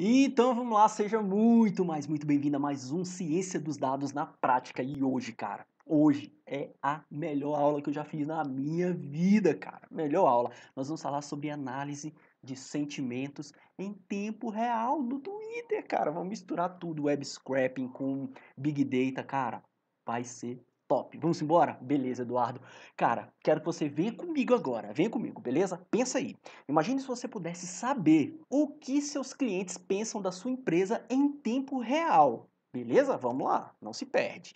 Então vamos lá, seja muito bem-vindo a mais um Ciência dos Dados na Prática. E hoje, cara, hoje é a melhor aula que eu já fiz na minha vida, cara. Melhor aula. Nós vamos falar sobre análise de sentimentos em tempo real no Twitter, cara. Vamos misturar tudo, web scraping com Big Data, cara. Vai ser top. Vamos embora? Beleza, Eduardo. Cara, quero que você venha comigo agora. Venha comigo, beleza? Pensa aí. Imagine se você pudesse saber o que seus clientes pensam da sua empresa em tempo real. Beleza? Vamos lá, não se perde.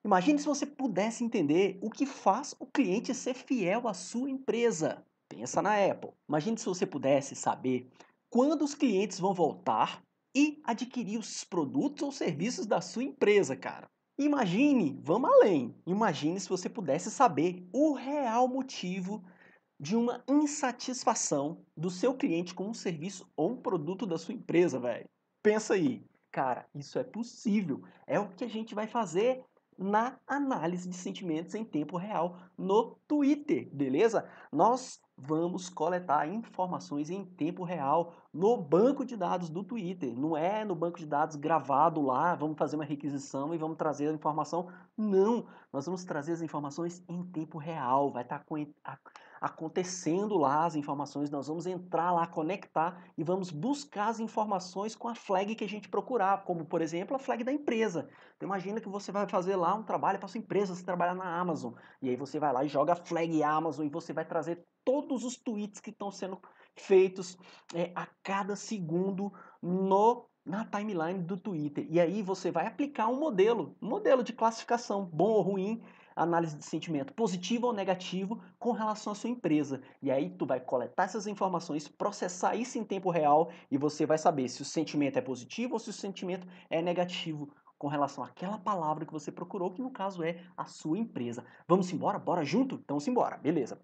Imagine se você pudesse entender o que faz o cliente ser fiel à sua empresa. Pensa na Apple. Imagine se você pudesse saber quando os clientes vão voltar e adquirir os produtos ou serviços da sua empresa, cara. Imagine, vamos além. Imagine se você pudesse saber o real motivo de uma insatisfação do seu cliente com um serviço ou um produto da sua empresa, velho. Pensa aí. Cara, isso é possível. É o que a gente vai fazer na análise de sentimentos em tempo real no Twitter, beleza? Nós vamos coletar informações em tempo real no banco de dados do Twitter. Não é no banco de dados gravado lá, vamos fazer uma requisição e vamos trazer a informação. Não, nós vamos trazer as informações em tempo real. Vai estar acontecendo lá as informações, nós vamos entrar lá, conectar e vamos buscar as informações com a flag que a gente procurar, como por exemplo a flag da empresa. Então imagina que você vai fazer lá um trabalho para sua empresa, você trabalha na Amazon, e aí você vai lá e joga a flag Amazon e você vai trazer todos os tweets que estão sendo feitos a cada segundo na timeline do Twitter. E aí você vai aplicar um modelo de classificação, bom ou ruim, análise de sentimento positivo ou negativo com relação à sua empresa. E aí tu vai coletar essas informações, processar isso em tempo real e você vai saber se o sentimento é positivo ou se o sentimento é negativo com relação àquela palavra que você procurou, que no caso é a sua empresa. Vamos embora? Bora junto? Então, simbora, beleza.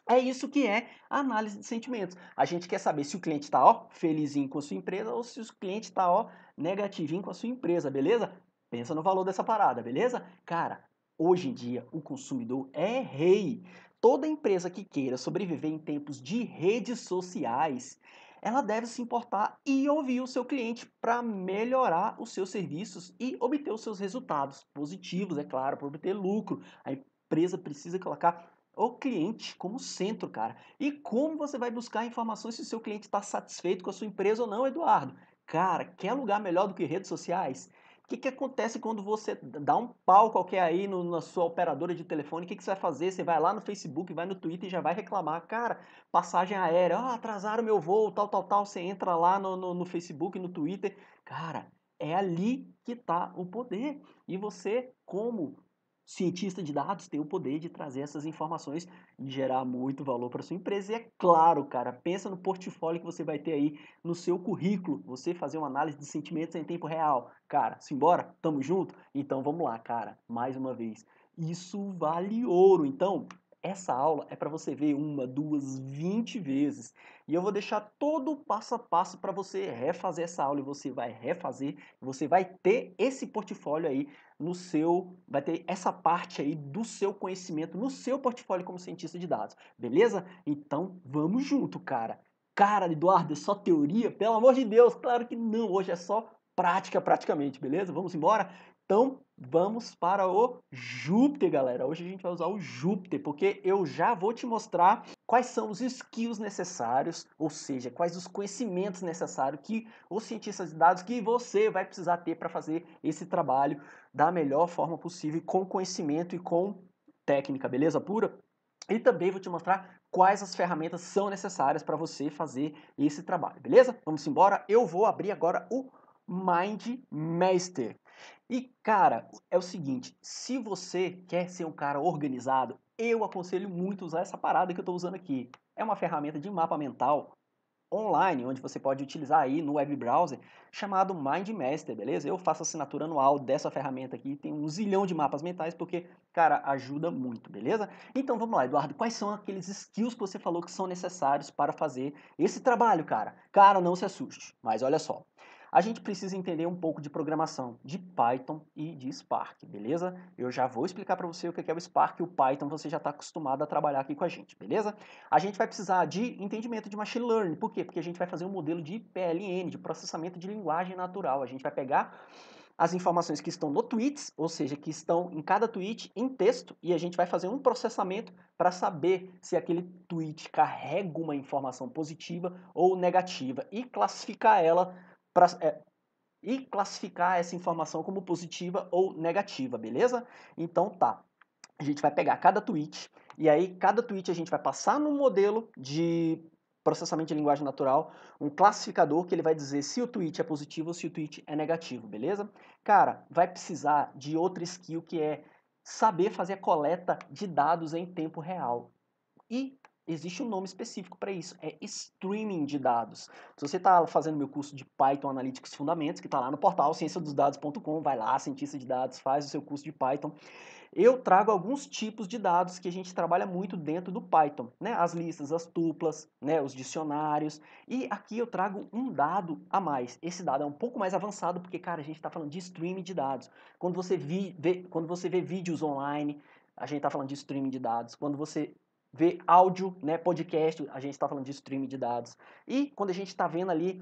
É isso que é a análise de sentimentos. A gente quer saber se o cliente está, ó, felizinho com a sua empresa ou se o cliente está, ó, negativinho com a sua empresa, beleza? Pensa no valor dessa parada, beleza? Cara, hoje em dia o consumidor é rei. Toda empresa que queira sobreviver em tempos de redes sociais, ela deve se importar e ouvir o seu cliente para melhorar os seus serviços e obter os seus resultados positivos, é claro, para obter lucro. A empresa precisa colocar o cliente como centro, cara. E como você vai buscar informações se o seu cliente está satisfeito com a sua empresa ou não, Eduardo? Cara, quer lugar melhor do que redes sociais? O que acontece quando você dá um pau qualquer aí na sua operadora de telefone? O que você vai fazer? Você vai lá no Facebook, vai no Twitter e já vai reclamar. Cara, passagem aérea, atrasaram meu voo, tal. Você entra lá no Facebook, no Twitter. Cara, é ali que está o poder. E você, como cientista de dados, tem o poder de trazer essas informações e gerar muito valor para sua empresa. E é claro, cara, pensa no portfólio que você vai ter aí no seu currículo, você fazer uma análise de sentimentos em tempo real. Cara, simbora? Tamo junto? Então vamos lá, cara, mais uma vez. Isso vale ouro. Então, essa aula é para você ver uma, duas, 20 vezes. E eu vou deixar todo o passo a passo para você refazer essa aula e você vai refazer, você vai ter esse portfólio aí no seu, vai ter essa parte aí do seu conhecimento no seu portfólio como cientista de dados, beleza? Então vamos junto, cara. Cara, Eduardo, é só teoria? Pelo amor de Deus, claro que não. Hoje é só prática, praticamente, beleza? Vamos embora? Então vamos para o Júpiter, galera. Hoje a gente vai usar o Júpiter, porque eu já vou te mostrar quais são os skills necessários, ou seja, quais os conhecimentos necessários que os cientistas de dados que você vai precisar ter para fazer esse trabalho da melhor forma possível, com conhecimento e com técnica, beleza pura? E também vou te mostrar quais as ferramentas são necessárias para você fazer esse trabalho, beleza? Vamos embora? Eu vou abrir agora o Mind Master. E, cara, é o seguinte, se você quer ser um cara organizado, eu aconselho muito usar essa parada que eu estou usando aqui. É uma ferramenta de mapa mental online, onde você pode utilizar aí no web browser, chamado MindMaster, beleza? Eu faço assinatura anual dessa ferramenta aqui, tem um zilhão de mapas mentais, porque, cara, ajuda muito, beleza? Então vamos lá, Eduardo, quais são aqueles skills que você falou que são necessários para fazer esse trabalho, cara? Cara, não se assuste, mas olha só. A gente precisa entender um pouco de programação, de Python e de Spark, beleza? Eu já vou explicar para você o que é o Spark e o Python, você já está acostumado a trabalhar aqui com a gente, beleza? A gente vai precisar de entendimento de Machine Learning, por quê? Porque a gente vai fazer um modelo de PLN, de processamento de linguagem natural. A gente vai pegar as informações que estão no tweets, ou seja, que estão em cada tweet em texto, e a gente vai fazer um processamento para saber se aquele tweet carrega uma informação positiva ou negativa e classificar ela pra, e classificar essa informação como positiva ou negativa, beleza? Então tá. A gente vai pegar cada tweet e aí cada tweet a gente vai passar num modelo de processamento de linguagem natural, um classificador que ele vai dizer se o tweet é positivo ou se o tweet é negativo, beleza? Cara, vai precisar de outra skill que é saber fazer a coleta de dados em tempo real. E existe um nome específico para isso, é streaming de dados. Se você está fazendo meu curso de Python Analytics Fundamentos, que está lá no portal cienciadosdados.com, vai lá, cientista de dados, faz o seu curso de Python. Eu trago alguns tipos de dados que a gente trabalha muito dentro do Python, né? As listas, as tuplas, né? Os dicionários. E aqui eu trago um dado a mais. Esse dado é um pouco mais avançado porque, cara, a gente está falando de streaming de dados. Quando você vê vídeos online, a gente está falando de streaming de dados. Quando você vê áudio, né, podcast, a gente está falando de streaming de dados. E quando a gente está vendo ali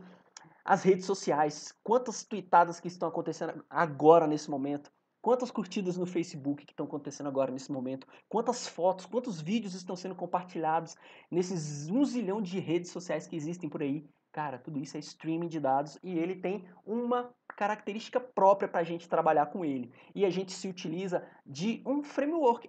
as redes sociais, quantas tweetadas que estão acontecendo agora nesse momento, quantas curtidas no Facebook que estão acontecendo agora nesse momento, quantas fotos, quantos vídeos estão sendo compartilhados nesses 1 zilhão de redes sociais que existem por aí. Cara, tudo isso é streaming de dados e ele tem uma característica própria para a gente trabalhar com ele. E a gente se utiliza de um framework,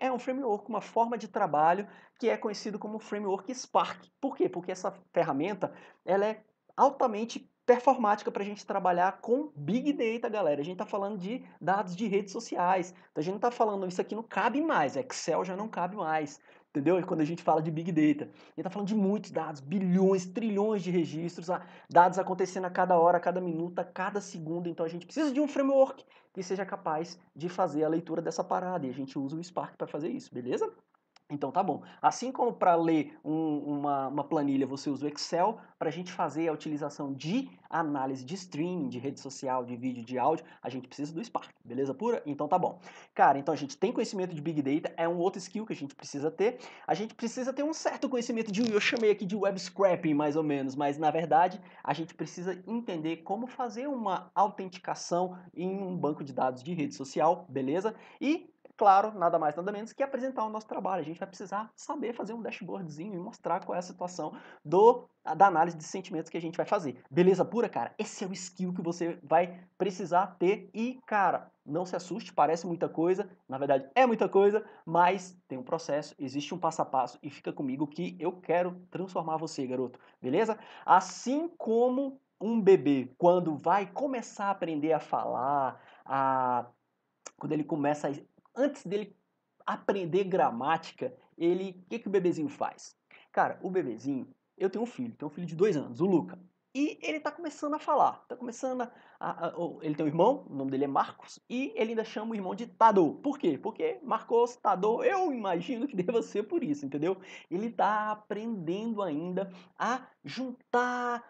uma forma de trabalho que é conhecido como framework Spark. Por quê? Porque essa ferramenta ela é altamente performática para a gente trabalhar com Big Data, galera. A gente está falando de dados de redes sociais. Então a gente não está falando, isso aqui não cabe mais, Excel já não cabe mais. Entendeu? Quando a gente fala de Big Data. A gente está falando de muitos dados, bilhões, trilhões de registros, dados acontecendo a cada hora, a cada minuto, a cada segundo. Então a gente precisa de um framework que seja capaz de fazer a leitura dessa parada. E a gente usa o Spark para fazer isso, beleza? Então tá bom. Assim como para ler uma planilha você usa o Excel, para a gente fazer a utilização de análise de streaming, de rede social, de vídeo, de áudio, a gente precisa do Spark, beleza pura? Então tá bom. Cara, então a gente tem conhecimento de Big Data, é um outro skill que a gente precisa ter. A gente precisa ter um certo conhecimento de, eu chamei aqui de web scraping mais ou menos, mas na verdade a gente precisa entender como fazer uma autenticação em um banco de dados de rede social, beleza? E claro, nada mais, nada menos que apresentar o nosso trabalho. A gente vai precisar saber fazer um dashboardzinho e mostrar qual é a situação da análise de sentimentos que a gente vai fazer. Beleza pura, cara? Esse é o skill que você vai precisar ter e, cara, não se assuste, parece muita coisa, na verdade é muita coisa, mas tem um processo, existe um passo a passo e fica comigo que eu quero transformar você, garoto. Beleza? Assim como um bebê, quando vai começar a aprender a falar, quando ele começa antes dele aprender gramática, o que o bebezinho faz? Cara, o bebezinho, eu tenho um filho de 2 anos, o Luca. E ele tá começando a falar, ele tem um irmão, o nome dele é Marcos, e ele ainda chama o irmão de Tadô. Por quê? Porque Marcos, Tadô, eu imagino que deva ser por isso, entendeu? Ele tá aprendendo ainda a juntar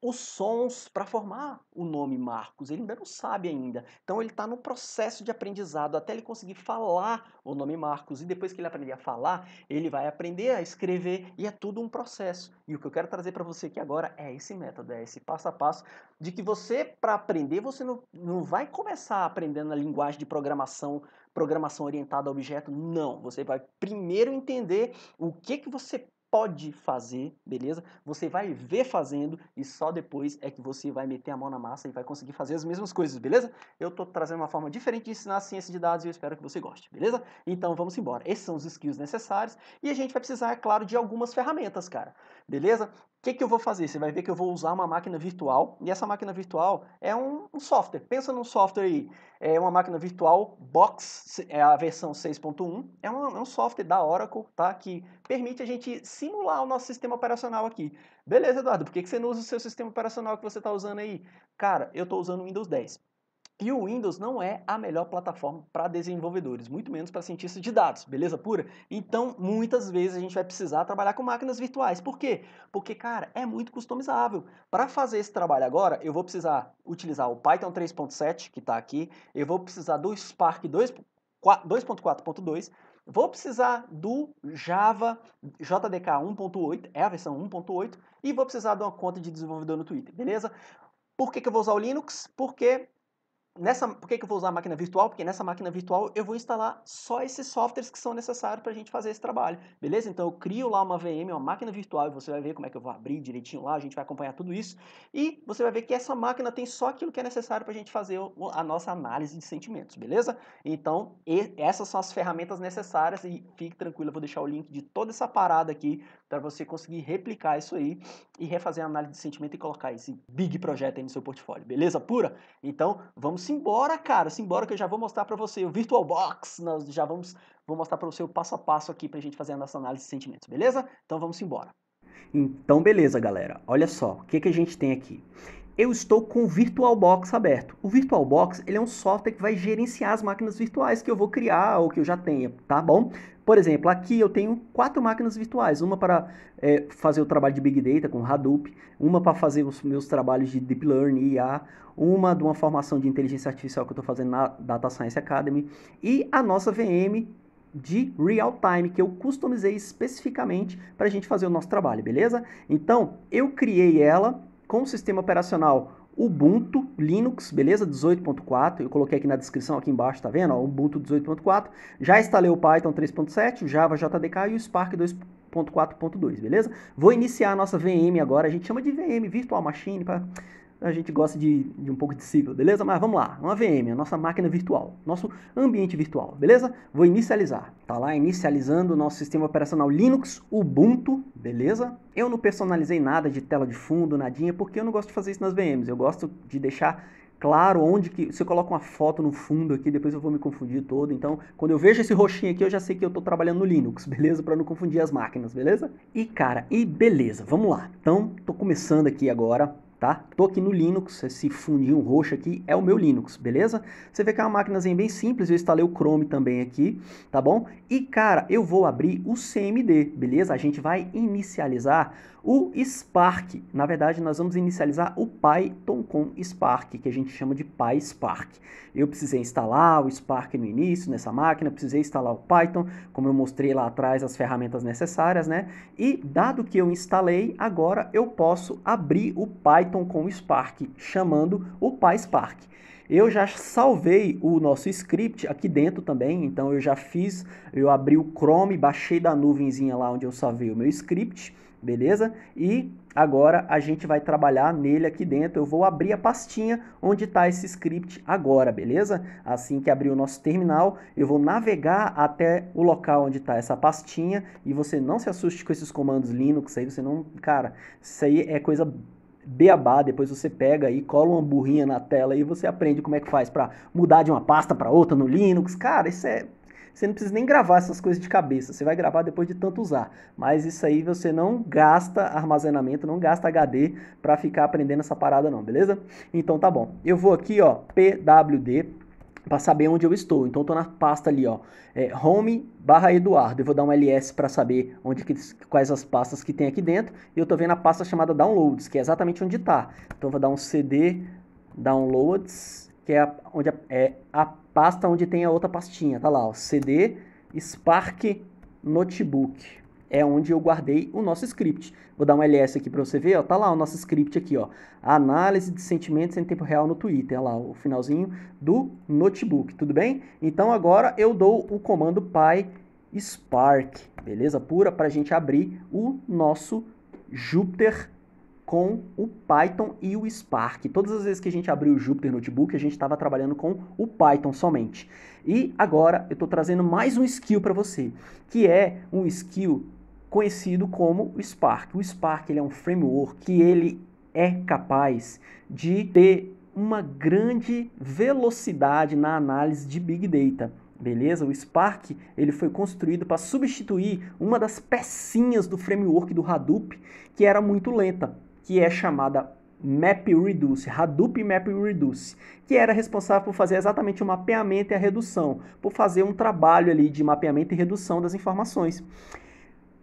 os sons para formar o nome Marcos. Ele ainda não sabe ainda. Então ele está no processo de aprendizado até ele conseguir falar o nome Marcos. E depois que ele aprender a falar, ele vai aprender a escrever e é tudo um processo. E o que eu quero trazer para você aqui agora é esse método, é esse passo a passo de que você, para aprender, você não vai começar aprendendo a linguagem de programação orientada a objeto. Não. Você vai primeiro entender o que você pode fazer, beleza? Você vai ver fazendo e só depois é que você vai meter a mão na massa e vai conseguir fazer as mesmas coisas, beleza? Eu tô trazendo uma forma diferente de ensinar a ciência de dados e eu espero que você goste, beleza? Então vamos embora. Esses são os skills necessários e a gente vai precisar, é claro, de algumas ferramentas, cara. Beleza? O que eu vou fazer? Você vai ver que eu vou usar uma máquina virtual e essa máquina virtual é um software. Pensa num software aí. É uma máquina virtual Box, é a versão 6.1. É um software da Oracle, tá? Que permite a gente simular o nosso sistema operacional aqui. Beleza, Eduardo, por que você não usa o seu sistema operacional que você está usando aí? Cara, eu estou usando o Windows 10. E o Windows não é a melhor plataforma para desenvolvedores, muito menos para cientistas de dados, beleza pura? Então, muitas vezes a gente vai precisar trabalhar com máquinas virtuais. Por quê? Porque, cara, é muito customizável. Para fazer esse trabalho agora, eu vou precisar utilizar o Python 3.7, que está aqui, eu vou precisar do Spark 2.4.2, vou precisar do Java JDK 1.8, é a versão 1.8, e vou precisar de uma conta de desenvolvedor no Twitter, beleza? Por que eu vou usar o Linux? Por que eu vou usar a máquina virtual? Porque nessa máquina virtual eu vou instalar só esses softwares que são necessários para a gente fazer esse trabalho, beleza? Então eu crio lá uma VM, uma máquina virtual, e você vai ver como é que eu vou abrir direitinho lá, a gente vai acompanhar tudo isso, e você vai ver que essa máquina tem só aquilo que é necessário para a gente fazer a nossa análise de sentimentos, beleza? Então essas são as ferramentas necessárias e fique tranquilo, eu vou deixar o link de toda essa parada aqui para você conseguir replicar isso aí e refazer a análise de sentimento e colocar esse big projeto aí no seu portfólio, beleza pura? Então vamos embora, cara, simbora que eu já vou mostrar para você o VirtualBox, vou mostrar para você o passo a passo aqui pra gente fazer a nossa análise de sentimentos, beleza? Então vamos embora. Então beleza, galera, olha só, o que a gente tem aqui? Eu estou com o VirtualBox aberto. O VirtualBox, ele é um software que vai gerenciar as máquinas virtuais que eu vou criar ou que eu já tenha, tá bom? Por exemplo, aqui eu tenho 4 máquinas virtuais, uma para fazer o trabalho de Big Data com Hadoop, uma para fazer os meus trabalhos de Deep Learning e IA, uma de uma formação de inteligência artificial que eu estou fazendo na Data Science Academy e a nossa VM de real time, que eu customizei especificamente para a gente fazer o nosso trabalho, beleza? Então, eu criei ela com o sistema operacional Ubuntu Linux, beleza? 18.4, eu coloquei aqui na descrição, aqui embaixo, tá vendo? Ó, Ubuntu 18.4, já instalei o Python 3.7, o Java JDK e o Spark 2.4.2, beleza? Vou iniciar a nossa VM agora, a gente chama de VM, Virtual Machine, a gente gosta de um pouco de sigla, beleza? Mas vamos lá, uma VM, a nossa máquina virtual, nosso ambiente virtual, beleza? Vou inicializar, tá lá inicializando o nosso sistema operacional Linux Ubuntu, beleza? Eu não personalizei nada de tela de fundo, nadinha, porque eu não gosto de fazer isso nas VMs, eu gosto de deixar claro onde que... Se eu coloco uma foto no fundo aqui, depois eu vou me confundir todo, então quando eu vejo esse roxinho aqui, eu já sei que eu tô trabalhando no Linux, beleza? Para não confundir as máquinas, beleza? E cara, beleza, vamos lá. Então, tô começando aqui agora, tá? Tô aqui no Linux, esse fundinho roxo aqui é o meu Linux, beleza? Você vê que é uma maquinazinha bem simples, eu instalei o Chrome também aqui, tá bom? E cara, eu vou abrir o CMD, beleza? A gente vai inicializar o Spark. Na verdade, nós vamos inicializar o Python com Spark, que a gente chama de PySpark. Eu precisei instalar o Spark no início, nessa máquina, precisei instalar o Python, como eu mostrei lá atrás, as ferramentas necessárias, né? E dado que eu instalei, agora eu posso abrir o Python com o Spark, chamando o PySpark. Eu já salvei o nosso script aqui dentro também, então eu abri o Chrome, baixei da nuvenzinha lá onde eu salvei o meu script, beleza? E agora a gente vai trabalhar nele aqui dentro. Eu vou abrir a pastinha onde está esse script agora, beleza? Assim que abrir o nosso terminal, eu vou navegar até o local onde está essa pastinha e você não se assuste com esses comandos Linux aí, você não... Cara, isso aí é coisa beabá, depois você pega e cola uma burrinha na tela e você aprende como é que faz para mudar de uma pasta para outra no Linux. Cara, isso é... Você não precisa nem gravar essas coisas de cabeça, você vai gravar depois de tanto usar. Mas isso aí você não gasta armazenamento, não gasta HD para ficar aprendendo essa parada não, beleza? Então tá bom. Eu vou aqui, ó, pwd, para saber onde eu estou. Então eu estou na pasta ali, ó, home/Eduardo. Eu vou dar um ls para saber quais as pastas que tem aqui dentro. E eu estou vendo a pasta chamada downloads, que é exatamente onde está. Então eu vou dar um cd downloads, que é a pasta onde tem a outra pastinha. Tá lá, ó, cd Spark Notebook. É onde eu guardei o nosso script. Vou dar um ls aqui para você ver, ó, tá lá o nosso script aqui, ó. Análise de sentimentos em tempo real no Twitter, olha lá o finalzinho do notebook, tudo bem? Então agora eu dou o comando PySpark, beleza pura, para a gente abrir o nosso Jupyter com o Python e o Spark. Todas as vezes que a gente abriu o Jupyter Notebook, a gente estava trabalhando com o Python somente. E agora eu estou trazendo mais um skill para você, que é um skill conhecido como o Spark. O Spark ele é um framework que ele é capaz de ter uma grande velocidade na análise de Big Data. Beleza? O Spark ele foi construído para substituir uma das pecinhas do framework do Hadoop que era muito lenta, que é chamada MapReduce, Hadoop MapReduce, que era responsável por fazer exatamente o mapeamento e a redução, por fazer um trabalho ali de mapeamento e redução das informações.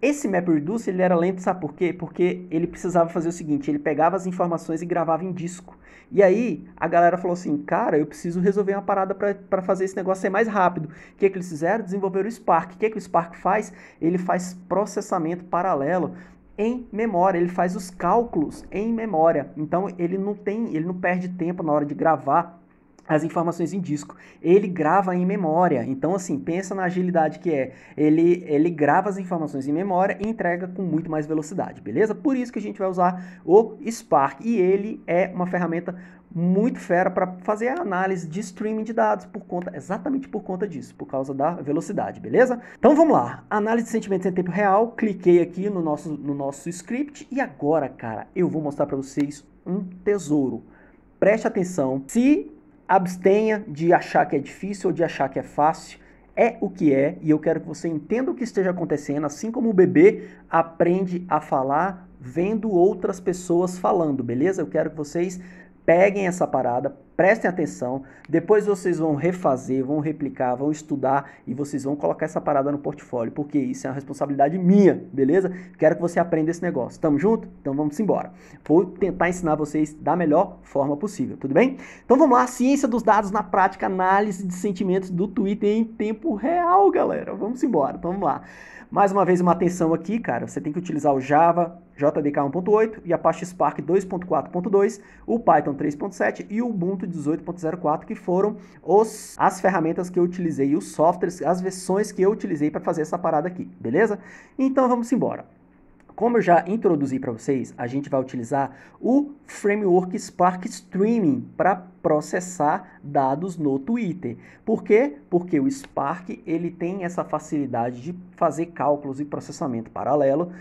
Esse MapReduce, ele era lento, sabe por quê? Porque ele precisava fazer o seguinte, ele pegava as informações e gravava em disco. E aí, a galera falou assim, cara, eu preciso resolver uma parada para fazer esse negócio ser mais rápido. O que eles fizeram? Desenvolveram o Spark. O que o Spark faz? Ele faz processamento paralelo em memória, ele faz os cálculos em memória. Então, ele não perde tempo na hora de gravar as informações em disco, ele grava em memória. Então, assim, pensa na agilidade que é. Ele grava as informações em memória e entrega com muito mais velocidade, beleza? Por isso que a gente vai usar o Spark. E ele é uma ferramenta muito fera para fazer a análise de streaming de dados, exatamente por conta disso, por causa da velocidade, beleza? Então vamos lá, análise de sentimentos em tempo real, cliquei aqui no nosso script e agora, cara, eu vou mostrar para vocês um tesouro. Preste atenção, se abstenha de achar que é difícil ou de achar que é fácil. É o que é, e eu quero que você entenda o que esteja acontecendo, assim como o bebê aprende a falar vendo outras pessoas falando, beleza? Eu quero que vocês peguem essa parada, prestem atenção, depois vocês vão refazer, vão replicar, vão estudar e vocês vão colocar essa parada no portfólio, porque isso é uma responsabilidade minha, beleza? Quero que você aprenda esse negócio. Tamo junto? Então vamos embora. Vou tentar ensinar vocês da melhor forma possível, tudo bem? Então vamos lá, ciência dos dados na prática, análise de sentimentos do Twitter em tempo real, galera. Vamos embora, então vamos lá. Mais uma vez, uma atenção aqui, cara, você tem que utilizar o Java JDK 1.8 e Apache Spark 2.4.2, o Python 3.7 e o Ubuntu 18.04, que foram as ferramentas que eu utilizei, os softwares, as versões que eu utilizei para fazer essa parada aqui, beleza? Então vamos embora. Como eu já introduzi para vocês, a gente vai utilizar o framework Spark Streaming para processar dados no Twitter. Por quê? Porque o Spark ele tem essa facilidade de fazer cálculos e processamento paralelo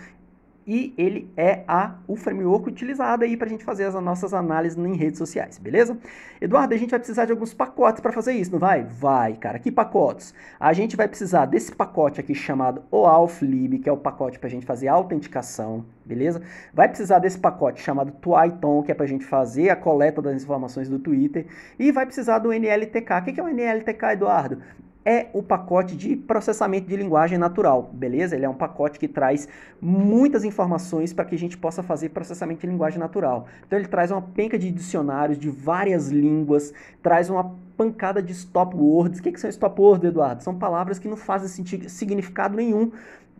e ele é o framework utilizado aí para a gente fazer as nossas análises em redes sociais, beleza? Eduardo, a gente vai precisar de alguns pacotes para fazer isso, não vai? Vai, cara. Que pacotes? A gente vai precisar desse pacote aqui chamado OAuthLib, que é o pacote para a gente fazer a autenticação, beleza? Vai precisar desse pacote chamado Twython, que é para a gente fazer a coleta das informações do Twitter. E vai precisar do NLTK. O que é o NLTK, Eduardo? É o pacote de processamento de linguagem natural, beleza? Ele é um pacote que traz muitas informações para que a gente possa fazer processamento de linguagem natural. Então ele traz uma penca de dicionários de várias línguas, traz uma pancada de stop words. O que são stop words, Eduardo? São palavras que não fazem significado nenhum.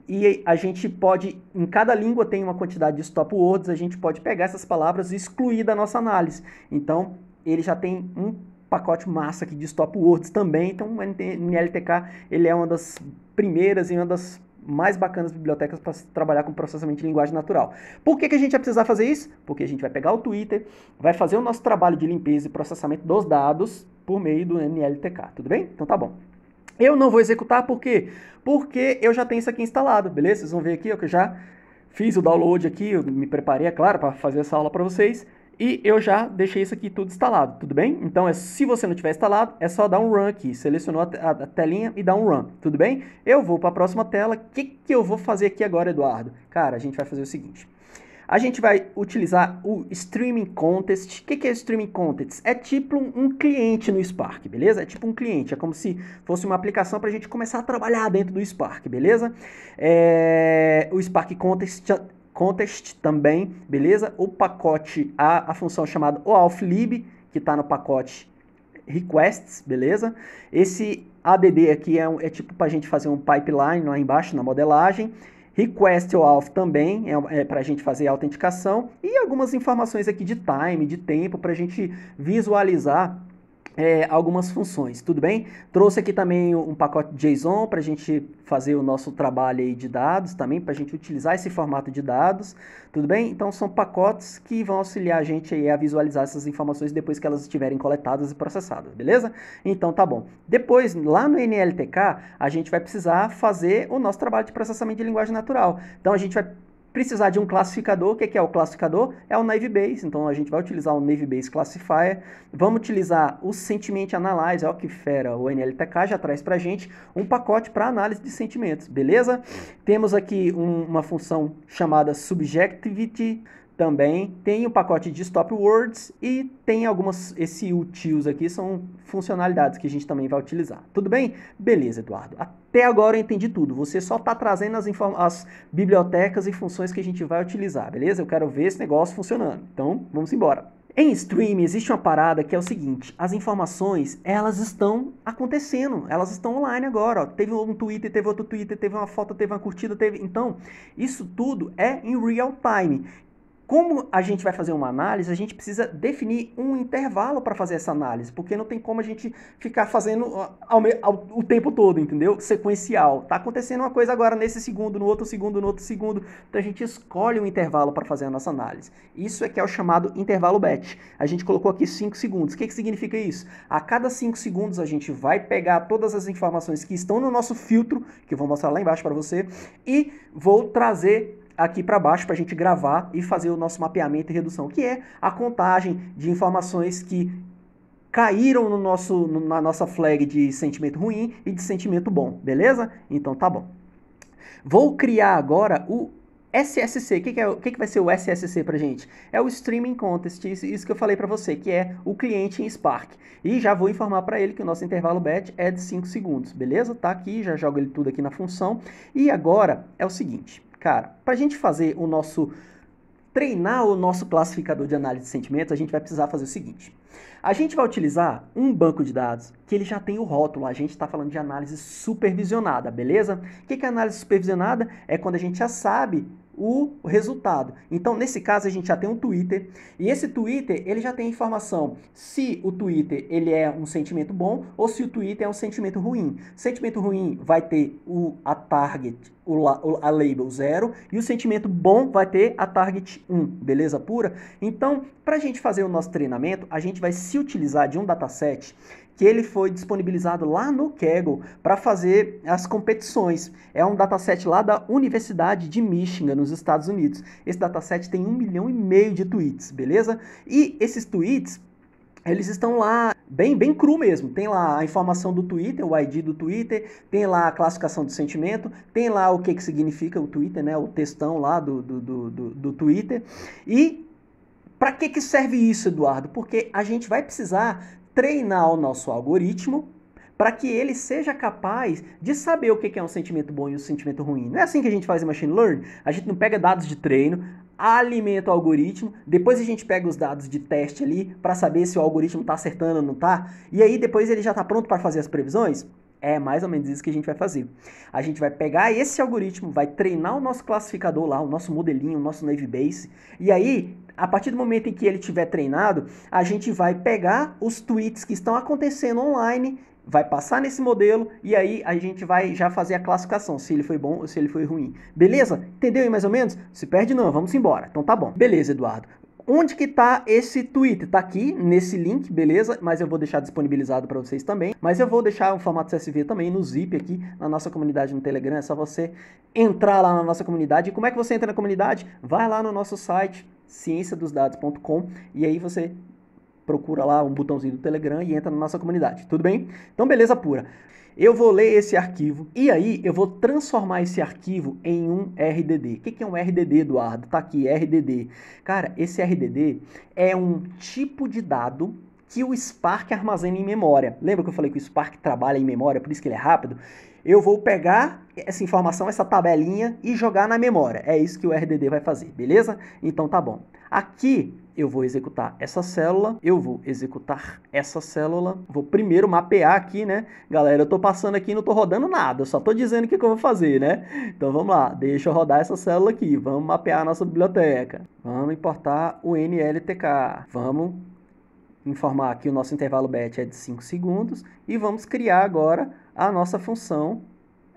E a gente pode, em cada língua tem uma quantidade de stop words, a gente pode pegar essas palavras e excluir da nossa análise. Então ele já tem um pacote massa aqui de stop words também, então o NLTK ele é uma das primeiras e uma das mais bacanas bibliotecas para trabalhar com processamento de linguagem natural. Por que a gente vai precisar fazer isso? Porque a gente vai pegar o Twitter, vai fazer o nosso trabalho de limpeza e processamento dos dados por meio do NLTK, tudo bem? Então tá bom. Eu não vou executar, por quê? Porque eu já tenho isso aqui instalado, beleza? Vocês vão ver aqui, ó, que eu já fiz o download aqui, eu me preparei, é claro, para fazer essa aula para vocês. E eu já deixei isso aqui tudo instalado, tudo bem? Então, se você não tiver instalado, é só dar um run aqui. Selecionou a telinha e dá um run, tudo bem? Eu vou para a próxima tela. O que eu vou fazer aqui agora, Eduardo? Cara, a gente vai fazer o seguinte. A gente vai utilizar o Streaming Contest. O que é o Streaming Contest? É tipo um cliente no Spark, beleza? É tipo um cliente, é como se fosse uma aplicação para a gente começar a trabalhar dentro do Spark, beleza? O Spark Contest também, beleza? O pacote, a função chamada OAuthLib, que está no pacote Requests, beleza? Esse ADD aqui é tipo para a gente fazer um pipeline lá embaixo na modelagem. Request OAuth também é para a gente fazer a autenticação. E algumas informações aqui de time, de tempo, para a gente visualizar algumas funções, tudo bem? Trouxe aqui também um pacote JSON para a gente fazer o nosso trabalho aí de dados também, para a gente utilizar esse formato de dados, tudo bem? Então são pacotes que vão auxiliar a gente aí a visualizar essas informações depois que elas estiverem coletadas e processadas, beleza? Então tá bom. Depois, lá no NLTK, a gente vai precisar fazer o nosso trabalho de processamento de linguagem natural. Então a gente vai precisar de um classificador. O que é o classificador? É o Naive Bayes. Então a gente vai utilizar o Naive Bayes Classifier. Vamos utilizar o Sentiment Analyze. Olha que fera, o NLTK já traz para a gente um pacote para análise de sentimentos, beleza? Temos aqui uma função chamada Subjectivity. Também tem o pacote de stop words e tem esse utils aqui, são funcionalidades que a gente também vai utilizar. Tudo bem? Beleza, Eduardo. Até agora eu entendi tudo. Você só está trazendo as bibliotecas e funções que a gente vai utilizar, beleza? Eu quero ver esse negócio funcionando. Então, vamos embora. Em Stream existe uma parada que é o seguinte, as informações, elas estão acontecendo, elas estão online agora, ó. Teve um Twitter, teve outro Twitter, teve uma foto, teve uma curtida, então, isso tudo é em real time. Como a gente vai fazer uma análise, a gente precisa definir um intervalo para fazer essa análise, porque não tem como a gente ficar fazendo o tempo todo, entendeu? Sequencial. Tá acontecendo uma coisa agora nesse segundo, no outro segundo, no outro segundo. Então a gente escolhe um intervalo para fazer a nossa análise. Isso é que é o chamado intervalo batch. A gente colocou aqui 5 segundos. O que significa isso? A cada 5 segundos a gente vai pegar todas as informações que estão no nosso filtro, que eu vou mostrar lá embaixo para você, e vou trazer aqui para baixo para a gente gravar e fazer o nosso mapeamento e redução, que é a contagem de informações que caíram na nossa flag de sentimento ruim e de sentimento bom, beleza? Então tá bom. Vou criar agora o SSC. O que vai ser o SSC pra gente? É o Streaming Contest, isso que eu falei para você, que é o cliente em Spark. E já vou informar para ele que o nosso intervalo batch é de 5 segundos, beleza? Tá aqui, já jogo ele tudo aqui na função. E agora é o seguinte, cara, para a gente fazer treinar o nosso classificador de análise de sentimentos, a gente vai precisar fazer o seguinte. A gente vai utilizar um banco de dados que ele já tem o rótulo, a gente está falando de análise supervisionada, beleza? O que é análise supervisionada? É quando a gente já sabe o resultado. Então, nesse caso, a gente já tem um Twitter, e esse Twitter, ele já tem informação se o Twitter ele é um sentimento bom ou se o Twitter é um sentimento ruim. Sentimento ruim vai ter a target, a label 0, e o sentimento bom vai ter a target 1, beleza pura? Então, para a gente fazer o nosso treinamento, a gente vai se utilizar de um dataset que ele foi disponibilizado lá no Kaggle para fazer as competições. É um dataset lá da Universidade de Michigan, nos Estados Unidos. Esse dataset tem 1,5 milhão de tweets, beleza? E esses tweets, eles estão lá bem cru mesmo. Tem lá a informação do Twitter, o ID do Twitter, tem lá a classificação do sentimento, tem lá o que significa o Twitter, né? O textão lá do Twitter. E para que serve isso, Eduardo? Porque a gente vai precisar treinar o nosso algoritmo para que ele seja capaz de saber o que é um sentimento bom e um sentimento ruim. Não é assim que a gente faz em Machine Learning? A gente não pega dados de treino, alimenta o algoritmo, depois a gente pega os dados de teste ali para saber se o algoritmo está acertando ou não está, e aí depois ele já está pronto para fazer as previsões? É mais ou menos isso que a gente vai fazer. A gente vai pegar esse algoritmo, vai treinar o nosso classificador lá, o nosso modelinho, o nosso Naive Bayes, e aí, a partir do momento em que ele estiver treinado, a gente vai pegar os tweets que estão acontecendo online, vai passar nesse modelo e aí a gente vai já fazer a classificação, se ele foi bom ou se ele foi ruim. Beleza? Entendeu aí mais ou menos? Se perde não, vamos embora. Então tá bom. Beleza, Eduardo. Onde que tá esse tweet? Tá aqui nesse link, beleza? Mas eu vou deixar disponibilizado para vocês também. Mas eu vou deixar um formato CSV também no zip aqui na nossa comunidade no Telegram. É só você entrar lá na nossa comunidade. E como é que você entra na comunidade? Vai lá no nosso site cienciadosdados.com e aí você procura lá um botãozinho do Telegram e entra na nossa comunidade. Tudo bem? Então, beleza pura. Eu vou ler esse arquivo e aí eu vou transformar esse arquivo em um RDD. O que é um RDD, Eduardo? Tá aqui, RDD. Cara, esse RDD é um tipo de dado que o Spark armazena em memória. Lembra que eu falei que o Spark trabalha em memória, por isso que ele é rápido? Eu vou pegar essa informação, essa tabelinha e jogar na memória. É isso que o RDD vai fazer, beleza? Então tá bom. Aqui eu vou executar essa célula, eu vou executar essa célula, vou primeiro mapear aqui, né? Galera, eu tô passando aqui e não tô rodando nada, eu só tô dizendo o que eu vou fazer, né? Então vamos lá, deixa eu rodar essa célula aqui, vamos mapear a nossa biblioteca, vamos importar o NLTK, vamos informar que o nosso intervalo batch é de 5 segundos e vamos criar agora a nossa função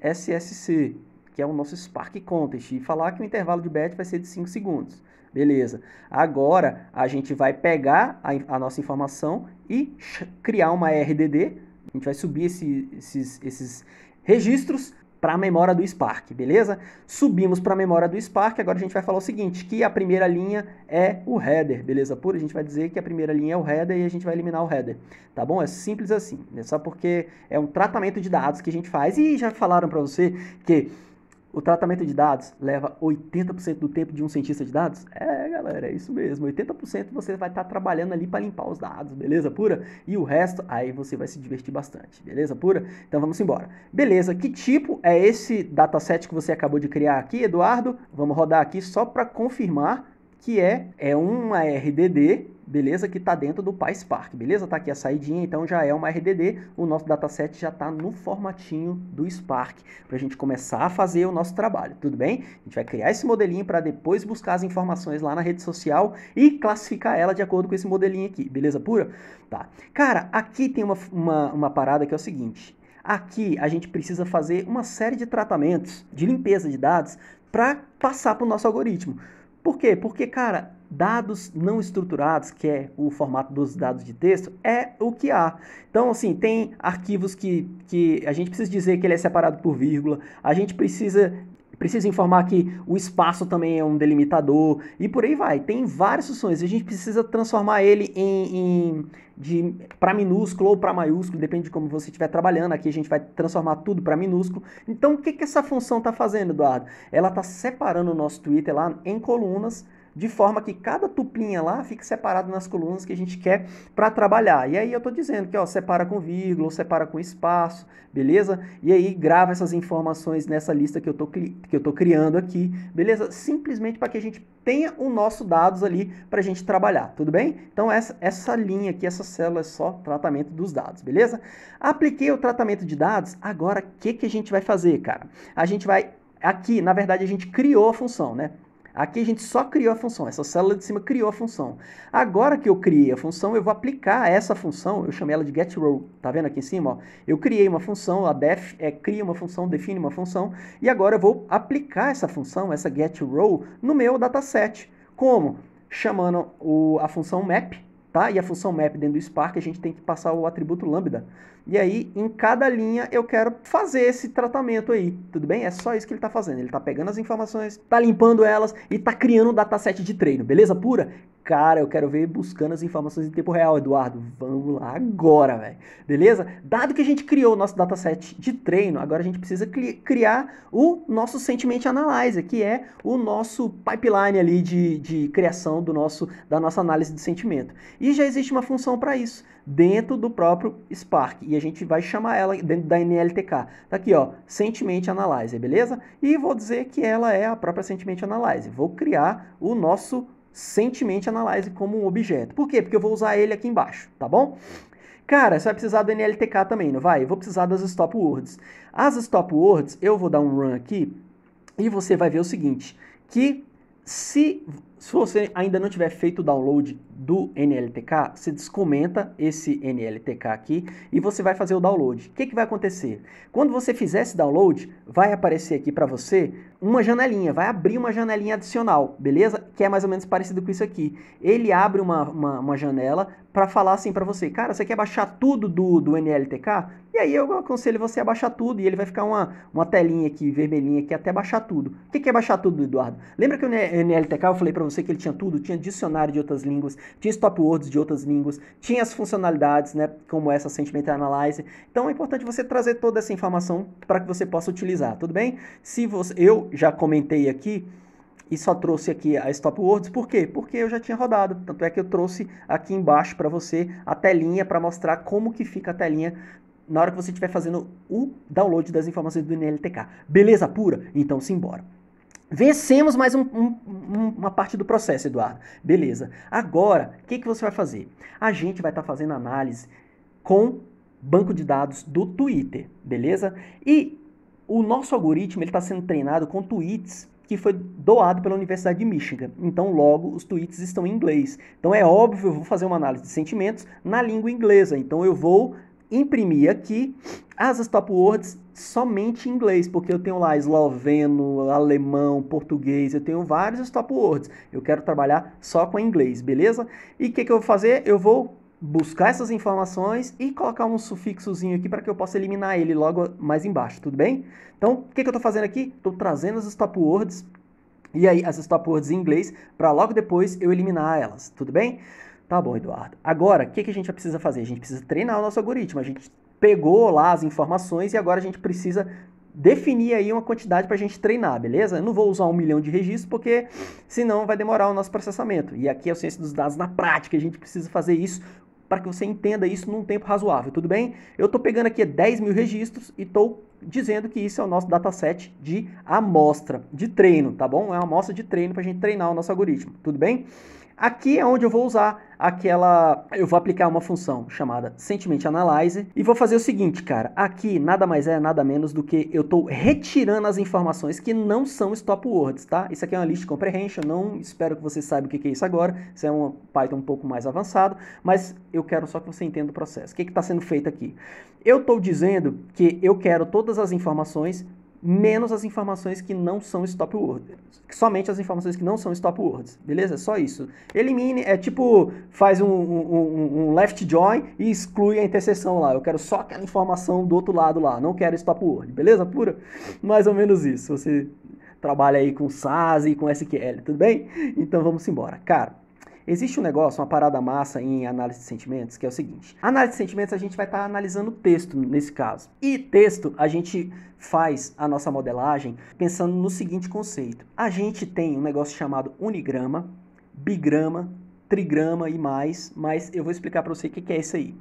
SSC, que é o nosso Spark Contest, e falar que o intervalo de batch vai ser de 5 segundos. Beleza. Agora, a gente vai pegar a nossa informação e criar uma RDD. A gente vai subir esses registros para a memória do Spark, beleza? Subimos para a memória do Spark, agora a gente vai falar o seguinte, que a primeira linha é o header, beleza pura? A gente vai dizer que a primeira linha é o header e a gente vai eliminar o header, tá bom? É simples assim, é só porque é um tratamento de dados que a gente faz e já falaram para você que o tratamento de dados leva 80% do tempo de um cientista de dados? É, galera, é isso mesmo. 80% você vai estar trabalhando ali para limpar os dados, beleza pura? E o resto, aí você vai se divertir bastante, beleza pura? Então vamos embora. Beleza, que tipo é esse dataset que você acabou de criar aqui, Eduardo? Vamos rodar aqui só para confirmar que é uma RDD, beleza? Que está dentro do PySpark, beleza? Tá aqui a saidinha, então já é uma RDD, o nosso dataset já está no formatinho do Spark, para a gente começar a fazer o nosso trabalho, tudo bem? A gente vai criar esse modelinho para depois buscar as informações lá na rede social e classificar ela de acordo com esse modelinho aqui, beleza pura? Tá. Cara, aqui tem uma parada que é o seguinte, aqui a gente precisa fazer uma série de tratamentos de limpeza de dados para passar para o nosso algoritmo. Por quê? Porque, cara, dados não estruturados, que é o formato dos dados de texto, é o que há. Então, assim, tem arquivos que a gente precisa dizer que ele é separado por vírgula, a gente precisa informar que o espaço também é um delimitador, e por aí vai. Tem várias funções, a gente precisa transformar ele para minúsculo ou para maiúsculo, depende de como você estiver trabalhando. Aqui a gente vai transformar tudo para minúsculo. Então, o que essa função está fazendo, Eduardo? Ela está separando o nosso Twitter lá em colunas, de forma que cada tuplinha lá fique separado nas colunas que a gente quer para trabalhar. E aí eu estou dizendo que, ó, separa com vírgula, ou separa com espaço, beleza? E aí grava essas informações nessa lista que eu tô criando aqui, beleza? Simplesmente para que a gente tenha o nosso dados ali para a gente trabalhar, tudo bem? Então essa linha aqui, essa célula é só tratamento dos dados, beleza? Apliquei o tratamento de dados, agora o que a gente vai fazer, cara? A gente vai, aqui, na verdade, a gente criou a função, né? Aqui a gente só criou a função, essa célula de cima criou a função. Agora que eu criei a função, eu vou aplicar essa função, eu chamei ela de getRow, tá vendo aqui em cima? Ó? Eu criei uma função, a def cria uma função, define uma função, e agora eu vou aplicar essa função, essa getRow, no meu dataset. Como? Chamando a função map, tá? E a função map dentro do Spark a gente tem que passar o atributo lambda. E aí, em cada linha, eu quero fazer esse tratamento aí, tudo bem? É só isso que ele está fazendo. Ele está pegando as informações, está limpando elas e está criando um dataset de treino, beleza pura? Cara, eu quero ver buscando as informações em tempo real, Eduardo. Vamos lá agora, velho. Beleza? Dado que a gente criou o nosso dataset de treino, agora a gente precisa criar o nosso Sentiment Analyzer, que é o nosso pipeline ali de criação da nossa análise de sentimento. E já existe uma função para isso, dentro do próprio Spark. E a gente vai chamar ela dentro da NLTK. Tá aqui, ó, Sentiment Analyzer, beleza? E vou dizer que ela é a própria Sentiment Analyzer. Vou criar o nosso Sentiment Analyzer como um objeto. Por quê? Porque eu vou usar ele aqui embaixo, tá bom? Cara, você vai precisar do NLTK também, não vai? Eu vou precisar das Stop Words. As Stop Words, eu vou dar um run aqui e você vai ver o seguinte, que se você ainda não tiver feito o download do NLTK, você descomenta esse NLTK aqui e você vai fazer o download. O que vai acontecer? Quando você fizer esse download, vai aparecer aqui para você uma janelinha, vai abrir uma janelinha adicional, beleza? Que é mais ou menos parecido com isso aqui. Ele abre uma janela para falar assim para você, cara, você quer baixar tudo do NLTK? E aí eu aconselho você a baixar tudo e ele vai ficar uma telinha aqui, vermelhinha aqui, até baixar tudo. O que é baixar tudo, Eduardo? Lembra que o NLTK eu falei para você que ele tinha tudo? Tinha dicionário de outras línguas, tinha stop words de outras línguas, tinha as funcionalidades, né, como essa Sentiment Analyzer. Então é importante você trazer toda essa informação para que você possa utilizar, tudo bem? Eu já comentei aqui e só trouxe aqui a Stop Words, por quê? Porque eu já tinha rodado, tanto é que eu trouxe aqui embaixo para você a telinha para mostrar como que fica a telinha na hora que você estiver fazendo o download das informações do NLTK. Beleza pura? Então simbora. Vencemos mais uma parte do processo, Eduardo. Beleza. Agora, o que você vai fazer? A gente vai estar fazendo análise com banco de dados do Twitter, beleza? E o nosso algoritmo está sendo treinado com tweets que foi doado pela Universidade de Michigan. Então, logo, os tweets estão em inglês. Então, é óbvio, eu vou fazer uma análise de sentimentos na língua inglesa. Então, eu vou imprimir aqui as stop words somente em inglês, porque eu tenho lá esloveno, alemão, português, eu tenho vários stop words. Eu quero trabalhar só com inglês, beleza? E o que eu vou fazer? Eu vou buscar essas informações e colocar um sufixozinho aqui para que eu possa eliminar ele logo mais embaixo, tudo bem? Então, o que eu estou fazendo aqui? Estou trazendo as stop words e aí as stop words em inglês para logo depois eu eliminar elas, tudo bem? Tá bom, Eduardo. Agora, o que a gente precisa fazer? A gente precisa treinar o nosso algoritmo. A gente pegou lá as informações e agora a gente precisa definir aí uma quantidade para a gente treinar, beleza? Eu não vou usar 1 milhão de registros, porque senão vai demorar o nosso processamento. E aqui é a ciência dos dados na prática, a gente precisa fazer isso para que você entenda isso num tempo razoável, tudo bem? Eu estou pegando aqui 10 mil registros e estou dizendo que isso é o nosso dataset de amostra, de treino, tá bom? É uma amostra de treino para a gente treinar o nosso algoritmo, tudo bem? Aqui é onde eu vou usar eu vou aplicar uma função chamada Sentiment Analyzer e vou fazer o seguinte, cara, aqui nada mais é, nada menos do que eu estou retirando as informações que não são stop words, tá? Isso aqui é uma list comprehension, não espero que você saiba o que é isso agora, isso é um Python um pouco mais avançado, mas eu quero só que você entenda o processo. O que está sendo feito aqui? Eu estou dizendo que eu quero todas as informações menos as informações que não são stop words. Somente as informações que não são stop words. Beleza? Só isso. Elimine, faz um left join e exclui a interseção lá. Eu quero só aquela informação do outro lado lá. Não quero stop word. Beleza? Pura? Mais ou menos isso. Você trabalha aí com SAS e com SQL, tudo bem? Então vamos embora. Cara, existe um negócio, uma parada massa em análise de sentimentos, que é o seguinte. Análise de sentimentos, a gente vai estar analisando texto nesse caso. E texto, a gente faz a nossa modelagem pensando no seguinte conceito. A gente tem um negócio chamado unigrama, bigrama, trigrama e mais, mas eu vou explicar para você o que é isso aí.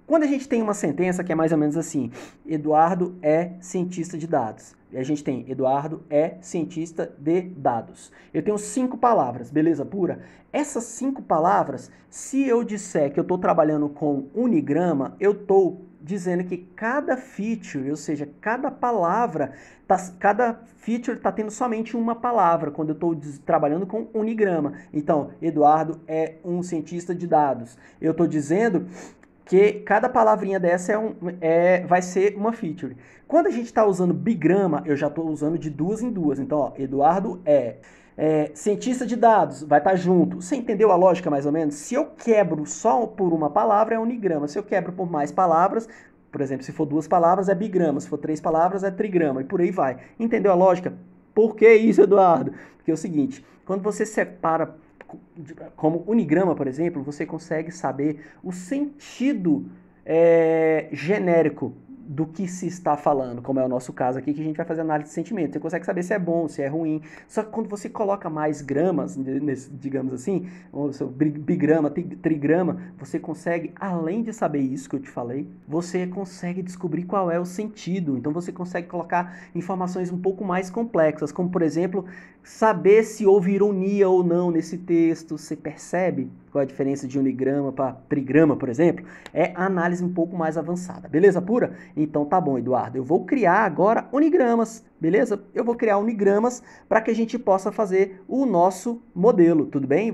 Quando a gente tem uma sentença que é mais ou menos assim, Eduardo é cientista de dados. E a gente tem Eduardo é cientista de dados. Eu tenho 5 palavras, beleza pura? Essas 5 palavras, se eu disser que eu estou trabalhando com unigrama, eu estou dizendo que cada feature, ou seja, cada palavra, cada feature está tendo somente uma palavra, quando eu estou trabalhando com unigrama. Então, Eduardo é um cientista de dados. Eu estou dizendo que cada palavrinha dessa vai ser uma feature. Quando a gente está usando bigrama, eu já estou usando de 2 em 2. Então, ó, Eduardo é cientista de dados, vai estar junto. Você entendeu a lógica mais ou menos? Se eu quebro só por uma palavra, é unigrama. Se eu quebro por mais palavras, por exemplo, se for 2 palavras, é bigrama. Se for 3 palavras, é trigrama. E por aí vai. Entendeu a lógica? Por que isso, Eduardo? Porque é o seguinte, quando você separa como unigrama, por exemplo, você consegue saber o sentido genérico do que se está falando, como é o nosso caso aqui, que a gente vai fazer análise de sentimento. Você consegue saber se é bom, se é ruim. Só que quando você coloca mais gramas, digamos assim, bigrama, trigrama, você consegue, além de saber isso que eu te falei, você consegue descobrir qual é o sentido. Então você consegue colocar informações um pouco mais complexas, como por exemplo, saber se houve ironia ou não nesse texto. Você percebe qual é a diferença de unigrama para trigrama, por exemplo? É a análise um pouco mais avançada. Beleza pura? Então tá bom, Eduardo. Eu vou criar agora unigramas, beleza? Eu vou criar unigramas para que a gente possa fazer o nosso modelo, tudo bem?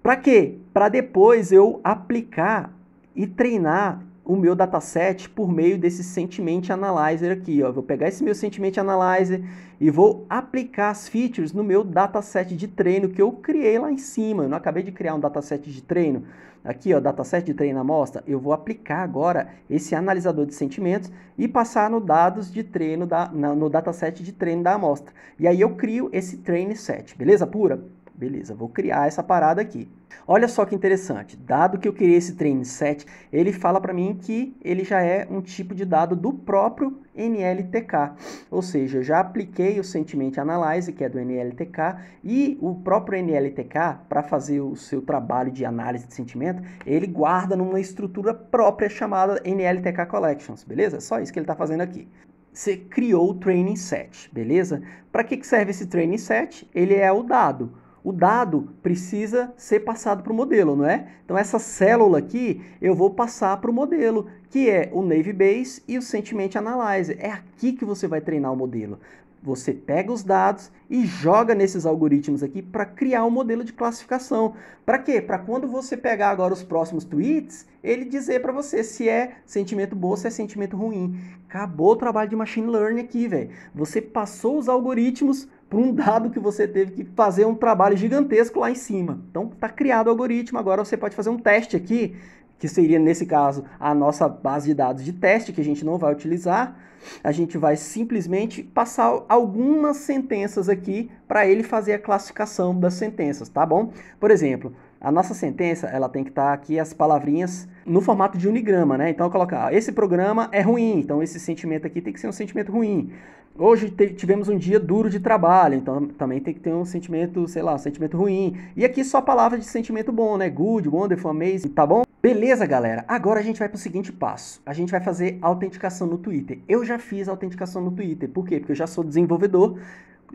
Para quê? Para depois eu aplicar e treinar o meu dataset por meio desse Sentiment Analyzer aqui, ó. Eu vou pegar esse meu Sentiment Analyzer e vou aplicar as features no meu dataset de treino que eu criei lá em cima. Eu não acabei de criar um dataset de treino. Aqui, ó, dataset de treino amostra. Eu vou aplicar agora esse analisador de sentimentos e passar no dados de treino no dataset de treino da amostra. E aí eu crio esse train set, beleza pura? Beleza, vou criar essa parada aqui. Olha só que interessante, dado que eu criei esse training set, ele fala para mim que ele já é um tipo de dado do próprio NLTK. Ou seja, eu já apliquei o Sentiment Analyze, que é do NLTK, e o próprio NLTK, para fazer o seu trabalho de análise de sentimento, ele guarda numa estrutura própria chamada NLTK Collections, beleza? Só isso que ele está fazendo aqui. Você criou o training set, beleza? Para que serve esse training set? Ele é o dado. O dado precisa ser passado para o modelo, não é? Então essa célula aqui eu vou passar para o modelo, que é o Naive Bayes e o Sentiment Analyzer. É aqui que você vai treinar o modelo. Você pega os dados e joga nesses algoritmos aqui para criar um modelo de classificação. Para quê? Para quando você pegar agora os próximos tweets, ele dizer para você se é sentimento bom ou se é sentimento ruim. Acabou o trabalho de machine learning aqui, velho. Você passou os algoritmos para um dado que você teve que fazer um trabalho gigantesco lá em cima. Então, está criado o algoritmo. Agora você pode fazer um teste aqui, que seria, nesse caso, a nossa base de dados de teste, que a gente não vai utilizar. A gente vai simplesmente passar algumas sentenças aqui para ele fazer a classificação das sentenças, tá bom? Por exemplo, A nossa sentença, ela tem que estar aqui as palavrinhas no formato de unigrama, né? Então eu colocar, esse programa é ruim, então esse sentimento aqui tem que ser um sentimento ruim. Hoje tivemos um dia duro de trabalho, então também tem que ter um sentimento, sei lá, um sentimento ruim. E aqui só palavras de sentimento bom, né? Good, wonderful, amazing, tá bom? Beleza, galera? Agora a gente vai para o seguinte passo. A gente vai fazer autenticação no Twitter. Eu já fiz autenticação no Twitter. Por quê? Porque eu já sou desenvolvedor,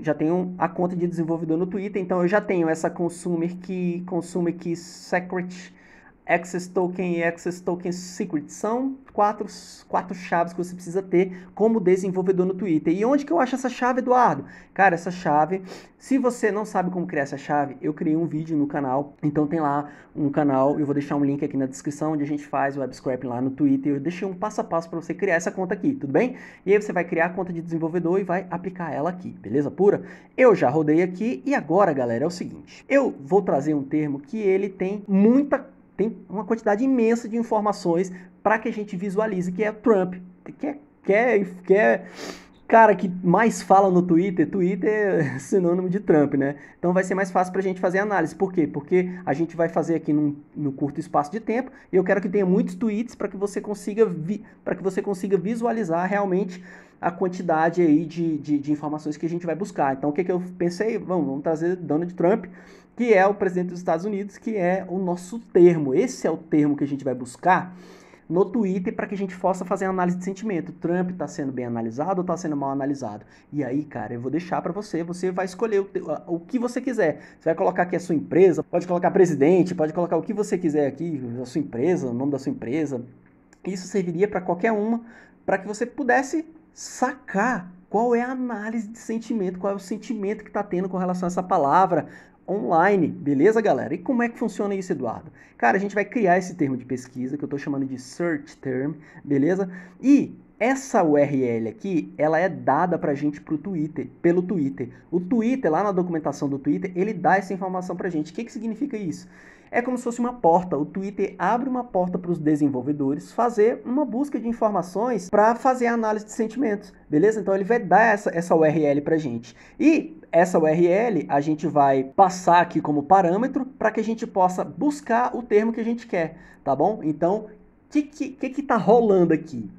já tenho a conta de desenvolvedor no Twitter, então eu já tenho essa Consumer Key Secret, Access Token e Access Token Secret. São quatro chaves que você precisa ter como desenvolvedor no Twitter. E onde que eu acho essa chave, Eduardo? Cara, essa chave, se você não sabe como criar essa chave, eu criei um vídeo no canal. Então tem lá um canal, eu vou deixar um link aqui na descrição, onde a gente faz o web scraping lá no Twitter. Eu deixei um passo a passo para você criar essa conta aqui, tudo bem? E aí você vai criar a conta de desenvolvedor e vai aplicar ela aqui, beleza pura? Eu já rodei aqui e agora, galera, é o seguinte. Eu vou trazer um termo que ele tem uma quantidade imensa de informações para que a gente visualize, que é Trump, que é cara que mais fala no Twitter. Twitter é sinônimo de Trump, né? Então vai ser mais fácil para a gente fazer análise. Por quê? Porque a gente vai fazer aqui no curto espaço de tempo e eu quero que tenha muitos tweets para que você consiga visualizar realmente a quantidade aí de informações que a gente vai buscar. Então o que eu pensei? Vamos trazer Donald Trump, que é o presidente dos Estados Unidos, que é o nosso termo. Esse é o termo que a gente vai buscar no Twitter para que a gente possa fazer análise de sentimento. Trump está sendo bem analisado ou está sendo mal analisado? E aí, cara, eu vou deixar para você vai escolher o que você quiser. Você vai colocar aqui a sua empresa, pode colocar presidente, pode colocar o que você quiser aqui, a sua empresa, o nome da sua empresa. Isso serviria para qualquer uma, para que você pudesse sacar qual é a análise de sentimento, qual é o sentimento que está tendo com relação a essa palavra online, beleza, galera? E como é que funciona isso, Eduardo? Cara, a gente vai criar esse termo de pesquisa, que eu estou chamando de Search Term, beleza? E essa URL aqui, ela é dada pra gente pelo Twitter. O Twitter, lá na documentação do Twitter, ele dá essa informação pra gente. O que significa isso? É como se fosse uma porta. O Twitter abre uma porta para os desenvolvedores fazer uma busca de informações para fazer a análise de sentimentos, beleza? Então ele vai dar essa URL para a gente. E essa URL a gente vai passar aqui como parâmetro para que a gente possa buscar o termo que a gente quer, tá bom? Então, o que tá rolando aqui?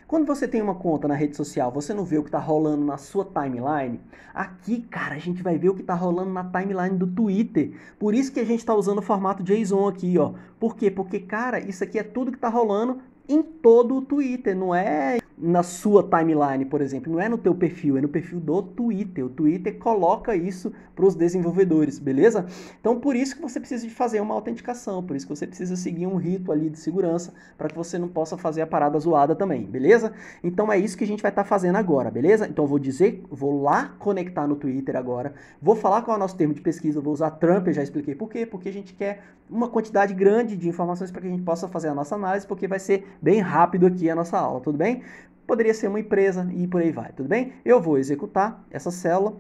Quando você tem uma conta na rede social, você não vê o que está rolando na sua timeline? Aqui, cara, a gente vai ver o que está rolando na timeline do Twitter. Por isso que a gente está usando o formato JSON aqui, ó. Por quê? Porque, cara, isso aqui é tudo que está rolando em todo o Twitter, não é na sua timeline, por exemplo, não é no teu perfil, é no perfil do Twitter. O Twitter coloca isso para os desenvolvedores, beleza? Então, por isso que você precisa de fazer uma autenticação, por isso que você precisa seguir um rito ali de segurança para que você não possa fazer a parada zoada também, beleza? Então, é isso que a gente vai estar fazendo agora, beleza? Então, vou lá conectar no Twitter agora, vou falar qual é o nosso termo de pesquisa, vou usar Trump, eu já expliquei por quê, porque a gente quer uma quantidade grande de informações para que a gente possa fazer a nossa análise, porque vai ser bem rápido aqui a nossa aula, tudo bem? Poderia ser uma empresa e por aí vai, tudo bem? Eu vou executar essa célula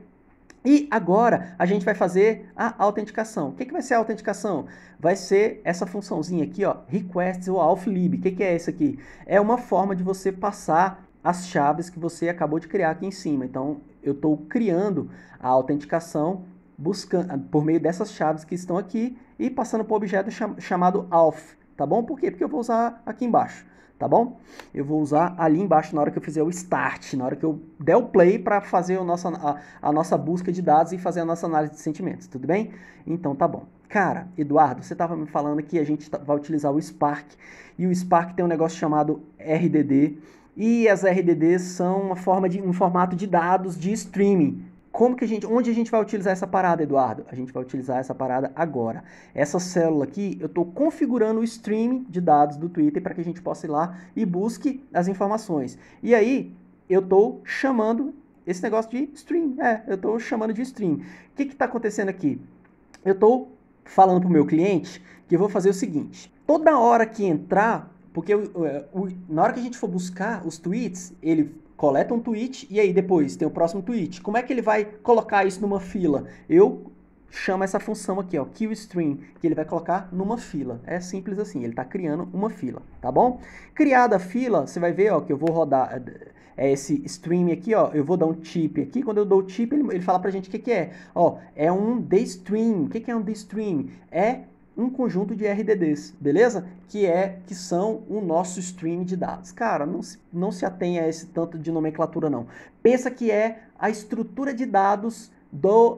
e agora a gente vai fazer a autenticação. O que vai ser a autenticação? Vai ser essa funçãozinha aqui, ó, requests ou auth-lib. O que é isso aqui? É uma forma de você passar as chaves que você acabou de criar aqui em cima. Então, eu estou criando a autenticação por meio dessas chaves que estão aqui e passando para o objeto chamado auth, tá bom? Por quê? Porque eu vou usar aqui embaixo, tá bom? Eu vou usar ali embaixo na hora que eu fizer o start, na hora que eu der o play para fazer a nossa busca de dados e fazer a nossa análise de sentimentos, tudo bem? Então tá bom. Cara, Eduardo, você estava me falando que a gente vai utilizar o Spark, e o Spark tem um negócio chamado RDD, e as RDDs são um formato de dados de streaming. Onde a gente vai utilizar essa parada, Eduardo? A gente vai utilizar essa parada agora. Essa célula aqui, eu estou configurando o streaming de dados do Twitter para que a gente possa ir lá e busque as informações. E aí, eu estou chamando esse negócio de stream. Eu estou chamando de stream. O que está acontecendo aqui? Eu estou falando para o meu cliente que eu vou fazer o seguinte. Toda hora que entrar, porque na hora que a gente for buscar os tweets, ele coleta um tweet e aí depois tem o próximo tweet. Como é que ele vai colocar isso numa fila? Eu chamo essa função aqui, ó, QStream, que ele vai colocar numa fila. É simples assim, ele está criando uma fila, tá bom? Criada a fila, você vai ver, ó, que eu vou rodar esse stream aqui, ó, eu vou dar um tip aqui. Quando eu dou o tip, ele fala pra gente o que é. Ó, é um dstream. O que é um dstream? É um conjunto de RDDs, beleza? Que são o nosso stream de dados. Cara, não se atenha a esse tanto de nomenclatura não. Pensa que é a estrutura de dados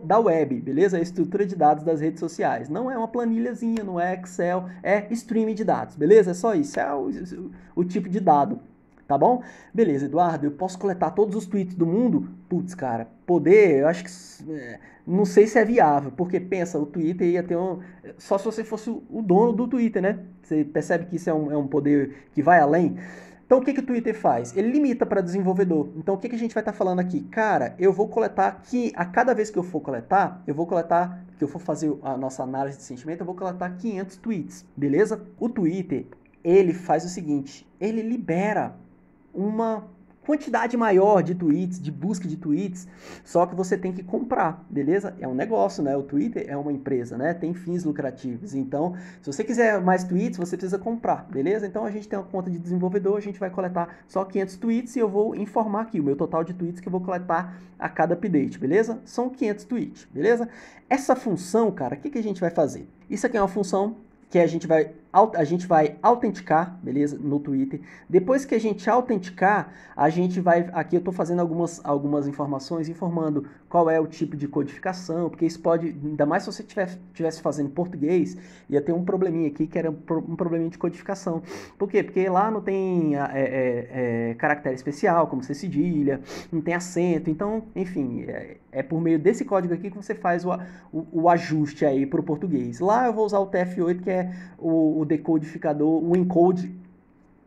da web, beleza? A estrutura de dados das redes sociais. Não é uma planilhazinha, não é Excel, é stream de dados, beleza? É só isso, é o tipo de dado. Tá bom? Beleza, Eduardo, eu posso coletar todos os tweets do mundo? Putz, cara, eu acho que não sei se é viável, porque pensa, o Twitter ia ter só se você fosse o dono do Twitter, né? Você percebe que isso é um poder que vai além? Então, o que o Twitter faz? Ele limita para desenvolvedor. Então, o que a gente vai estar falando aqui? Cara, eu vou coletar aqui, a cada vez que eu for coletar, que eu for fazer a nossa análise de sentimento, eu vou coletar 500 tweets, beleza? O Twitter, ele faz o seguinte, ele libera uma quantidade maior de tweets, de busca de tweets, só que você tem que comprar, beleza? É um negócio, né? O Twitter é uma empresa, né? Tem fins lucrativos. Então, se você quiser mais tweets, você precisa comprar, beleza? Então, a gente tem uma conta de desenvolvedor, a gente vai coletar só 500 tweets e eu vou informar aqui o meu total de tweets que eu vou coletar a cada update, beleza? São 500 tweets, beleza? Essa função, cara, o que a gente vai fazer? Isso aqui é uma função que a gente vai autenticar, beleza, no Twitter. Depois que a gente autenticar, a gente vai, aqui eu estou fazendo algumas informações, informando qual é o tipo de codificação, porque isso pode, ainda mais se você estivesse fazendo em português, ia ter um probleminha aqui, que era um probleminha de codificação. Por quê? Porque lá não tem caractere especial, como ser cedilha, não tem acento, então, enfim, é por meio desse código aqui que você faz o ajuste aí para o português. Lá eu vou usar o TF8, que é o decodificador, o encode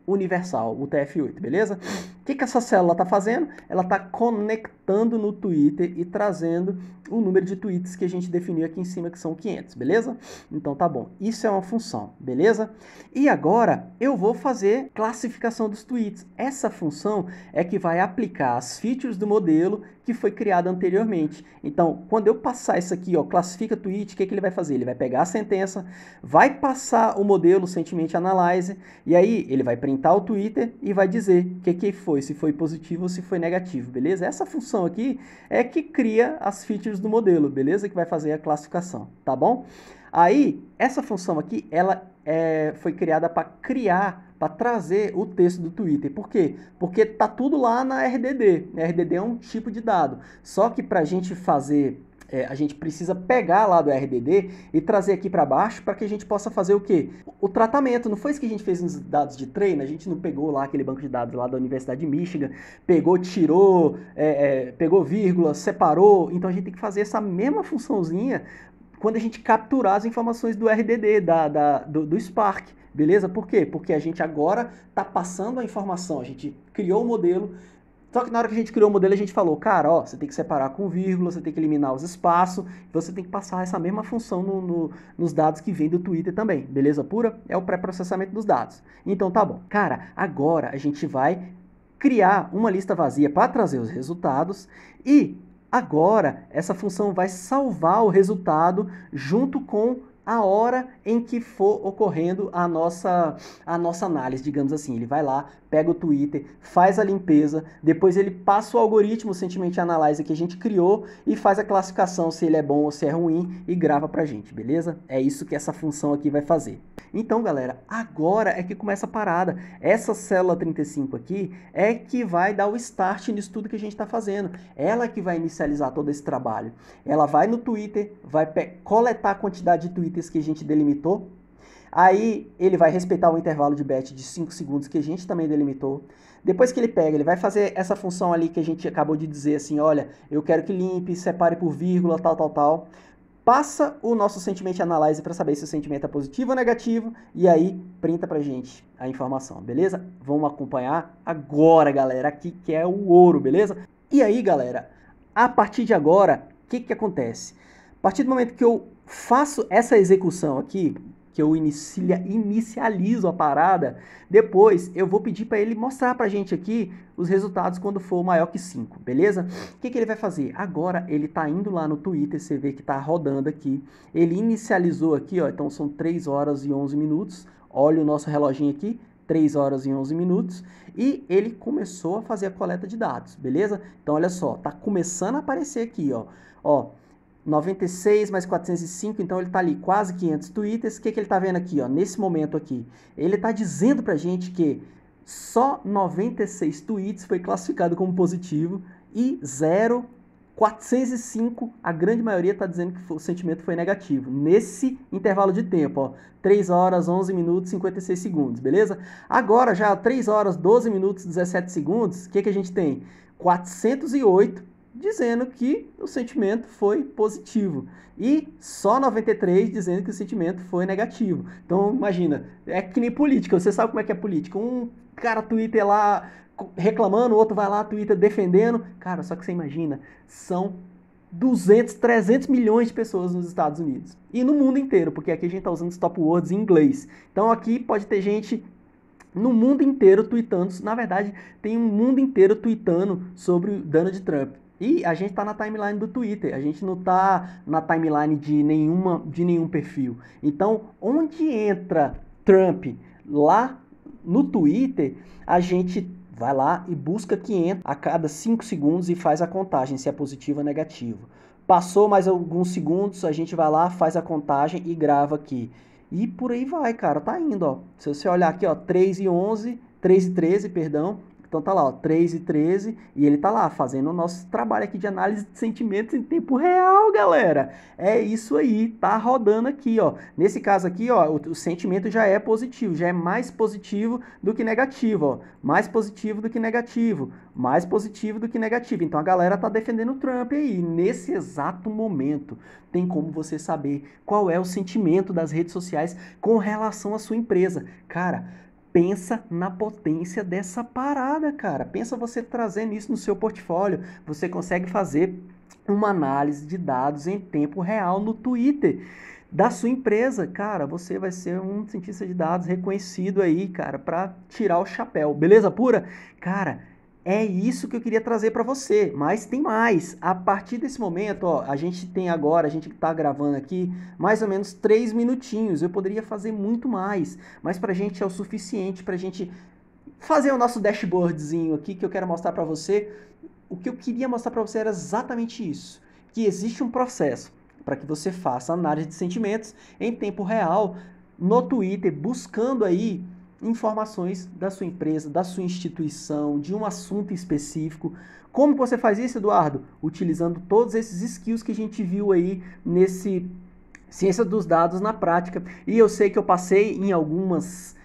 universal, o TF8, beleza? O que essa célula está fazendo? Ela está conectando no Twitter e trazendo o número de tweets que a gente definiu aqui em cima, que são 500, beleza? Então tá bom, isso é uma função, beleza? E agora eu vou fazer classificação dos tweets. Essa função é que vai aplicar as features do modelo que foi criado anteriormente. Então, quando eu passar isso aqui, ó, classifica tweet, o que ele vai fazer? Ele vai pegar a sentença, vai passar o modelo Sentiment Analyzer, e aí ele vai printar o Twitter e vai dizer o que foi, se foi positivo ou se foi negativo, beleza? Essa função aqui é que cria as features do modelo, beleza? Que vai fazer a classificação, tá bom? Aí, essa função aqui, ela foi criada para trazer o texto do Twitter. Por quê? Porque tá tudo lá na RDD. A RDD é um tipo de dado. Só que para a gente fazer, a gente precisa pegar lá do RDD e trazer aqui para baixo para que a gente possa fazer o quê? O tratamento. Não foi isso que a gente fez nos dados de treino? A gente não pegou lá aquele banco de dados lá da Universidade de Michigan, pegou, tirou, pegou vírgula, separou. Então a gente tem que fazer essa mesma funçãozinha quando a gente capturar as informações do RDD, do Spark, beleza? Por quê? Porque a gente agora está passando a informação, a gente criou o modelo, só que na hora que a gente criou o modelo, a gente falou, cara, ó, você tem que separar com vírgula, você tem que eliminar os espaços, você tem que passar essa mesma função nos dados que vem do Twitter também, beleza pura? É o pré-processamento dos dados. Então tá bom. Cara, agora a gente vai criar uma lista vazia para trazer os resultados e agora, essa função vai salvar o resultado junto com a hora em que for ocorrendo a nossa análise, digamos assim. Ele vai lá, pega o Twitter, faz a limpeza, depois ele passa o algoritmo o Sentiment Analyzer que a gente criou e faz a classificação se ele é bom ou se é ruim e grava pra gente, beleza? É isso que essa função aqui vai fazer. Então, galera, agora é que começa a parada. Essa célula 35 aqui é que vai dar o start nisso tudo que a gente está fazendo. Ela que vai inicializar todo esse trabalho. Ela vai no Twitter, vai coletar a quantidade de tweets que a gente delimitou. Aí ele vai respeitar o intervalo de batch de 5 segundos que a gente também delimitou. Depois que ele pega, ele vai fazer essa função ali que a gente acabou de dizer assim, olha, eu quero que limpe, separe por vírgula, tal. Passa o nosso Sentiment Analyzer para saber se o sentimento é positivo ou negativo e aí printa pra gente a informação, beleza? Vamos acompanhar agora, galera, aqui que é o ouro, beleza? E aí, galera, a partir de agora, o que acontece? A partir do momento que eu faço essa execução aqui, que eu inicializo a parada, depois eu vou pedir para ele mostrar para a gente aqui os resultados quando for maior que 5, beleza? O que ele vai fazer? Agora ele está indo lá no Twitter, você vê que está rodando aqui, ele inicializou aqui, ó, então são 3 horas e 11 minutos, olha o nosso reloginho aqui, 3 horas e 11 minutos, e ele começou a fazer a coleta de dados, beleza? Então olha só, tá começando a aparecer aqui, ó, 96 mais 405, então ele está ali quase 500 twitters. O que ele está vendo aqui, ó, nesse momento aqui? Ele está dizendo para a gente que só 96 tweets foi classificado como positivo e 405, a grande maioria está dizendo que o sentimento foi negativo. Nesse intervalo de tempo, ó, 3 horas, 11 minutos, 56 segundos, beleza? Agora, já 3 horas, 12 minutos, 17 segundos, o que a gente tem? 408 dizendo que o sentimento foi positivo e só 93 dizendo que o sentimento foi negativo. Então, imagina, é que nem política, você sabe como é que é política. Um cara Twitter lá reclamando, o outro vai lá, Twitter defendendo. Cara, só que você imagina, são 200, 300 milhões de pessoas nos Estados Unidos. E no mundo inteiro, porque aqui a gente está usando stop words em inglês. Então aqui pode ter gente no mundo inteiro tweetando. Na verdade, tem um mundo inteiro tweetando sobre o Donald Trump. E a gente está na timeline do Twitter, a gente não está na timeline de nenhum perfil. Então, onde entra Trump lá no Twitter, a gente vai lá e busca 500 a cada 5 segundos e faz a contagem, se é positivo ou negativo. Passou mais alguns segundos, a gente vai lá, faz a contagem e grava aqui. E por aí vai, cara, tá indo, ó. Se você olhar aqui, ó, 3 e 11, 3 e 13, perdão. Então tá lá, ó, 3 e 13, e ele tá lá fazendo o nosso trabalho aqui de análise de sentimentos em tempo real, galera. É isso aí, tá rodando aqui, ó. Nesse caso aqui, ó, o sentimento já é positivo, já é mais positivo do que negativo, ó. Mais positivo do que negativo, mais positivo do que negativo. Então a galera tá defendendo o Trump aí. Nesse exato momento, tem como você saber qual é o sentimento das redes sociais com relação à sua empresa. Cara, pensa na potência dessa parada, cara. Pensa você trazendo isso no seu portfólio. Você consegue fazer uma análise de dados em tempo real no Twitter da sua empresa. Cara, você vai ser um cientista de dados reconhecido aí, cara, para tirar o chapéu. Beleza pura? Cara, é isso que eu queria trazer para você, mas tem mais. A partir desse momento, ó, a gente tem agora, a gente está gravando aqui, mais ou menos 3 minutinhos. Eu poderia fazer muito mais, mas para a gente é o suficiente para a gente fazer o nosso dashboardzinho aqui que eu quero mostrar para você. O que eu queria mostrar para você era exatamente isso, que existe um processo para que você faça análise de sentimentos em tempo real no Twitter, buscando aí informações da sua empresa, da sua instituição, de um assunto específico. Como você faz isso, Eduardo? Utilizando todos esses skills que a gente viu aí nesse Ciência dos Dados na Prática. E eu sei que eu passei em algumas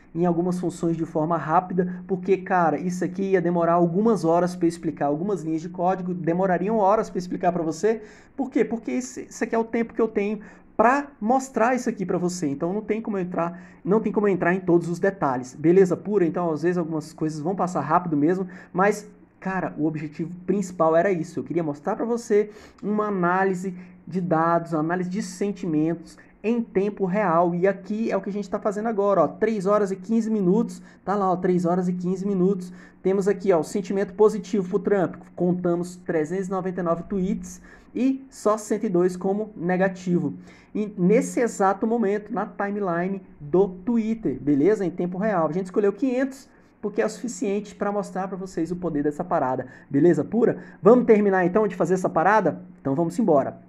funções de forma rápida, porque, cara, isso aqui ia demorar algumas horas para explicar, algumas linhas de código demorariam horas para explicar para você. Por quê? Porque isso aqui é o tempo que eu tenho para mostrar isso aqui para você. Então não tem como eu entrar em todos os detalhes. Beleza pura? Então às vezes algumas coisas vão passar rápido mesmo, mas cara, o objetivo principal era isso. Eu queria mostrar para você uma análise de dados, uma análise de sentimentos em tempo real. E aqui é o que a gente está fazendo agora, ó, 3 horas e 15 minutos, tá lá, ó, 3 horas e 15 minutos. Temos aqui, ó, o sentimento positivo pro Trump. Contamos 399 tweets e só 102 como negativo. E nesse exato momento, na timeline do Twitter, beleza? Em tempo real. A gente escolheu 500 porque é o suficiente para mostrar para vocês o poder dessa parada. Beleza pura? Vamos terminar então de fazer essa parada? Então vamos embora.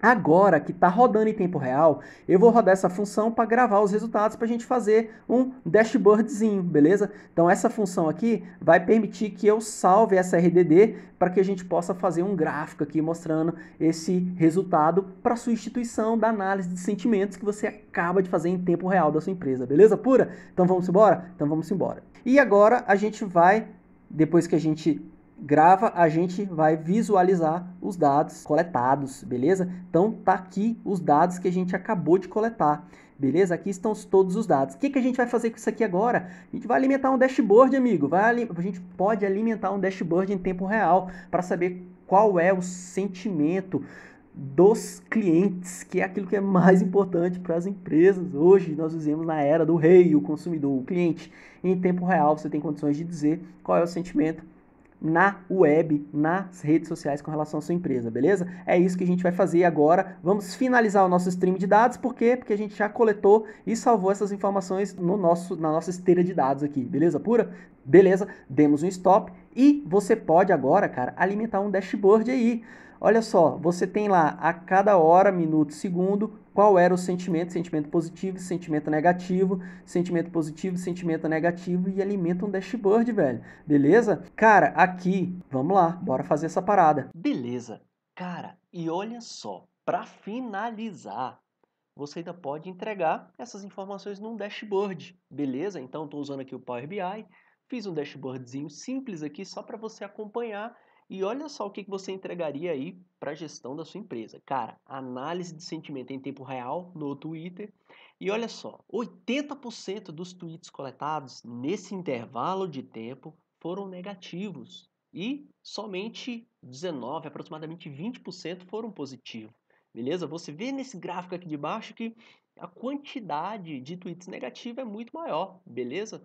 Agora que está rodando em tempo real, eu vou rodar essa função para gravar os resultados para a gente fazer um dashboardzinho, beleza? Então essa função aqui vai permitir que eu salve essa RDD para que a gente possa fazer um gráfico aqui mostrando esse resultado para sua instituição da análise de sentimentos que você acaba de fazer em tempo real da sua empresa, beleza pura? Então vamos embora? Então vamos embora. E agora a gente vai, depois que a gente grava, a gente vai visualizar os dados coletados, beleza? Então tá aqui os dados que a gente acabou de coletar, beleza? Aqui estão todos os dados. O que a gente vai fazer com isso aqui agora? A gente vai alimentar um dashboard, amigo. A gente pode alimentar um dashboard em tempo real para saber qual é o sentimento dos clientes, que é aquilo que é mais importante para as empresas. Hoje nós vivemos na era do rei, o consumidor, o cliente. Em tempo real você tem condições de dizer qual é o sentimento na web, nas redes sociais com relação à sua empresa, beleza? É isso que a gente vai fazer agora. Vamos finalizar o nosso stream de dados, por quê? Porque a gente já coletou e salvou essas informações na nossa esteira de dados aqui, beleza pura? Beleza, demos um stop e você pode agora, cara, alimentar um dashboard aí. olha só, você tem lá a cada hora, minuto, segundo, qual era o sentimento, sentimento positivo, sentimento negativo, sentimento negativo e alimenta um dashboard, velho. Beleza? Cara, aqui, vamos lá, bora fazer essa parada. Beleza. Cara, e olha só, para finalizar, você ainda pode entregar essas informações num dashboard, beleza? Então, estou usando aqui o Power BI, fiz um dashboardzinho simples aqui só para você acompanhar e olha só o que você entregaria aí para a gestão da sua empresa. Cara, análise de sentimento em tempo real no Twitter e olha só, 80% dos tweets coletados nesse intervalo de tempo foram negativos e somente 19, aproximadamente 20% foram positivos. Beleza? Você vê nesse gráfico aqui de baixo que a quantidade de tweets negativa é muito maior, beleza?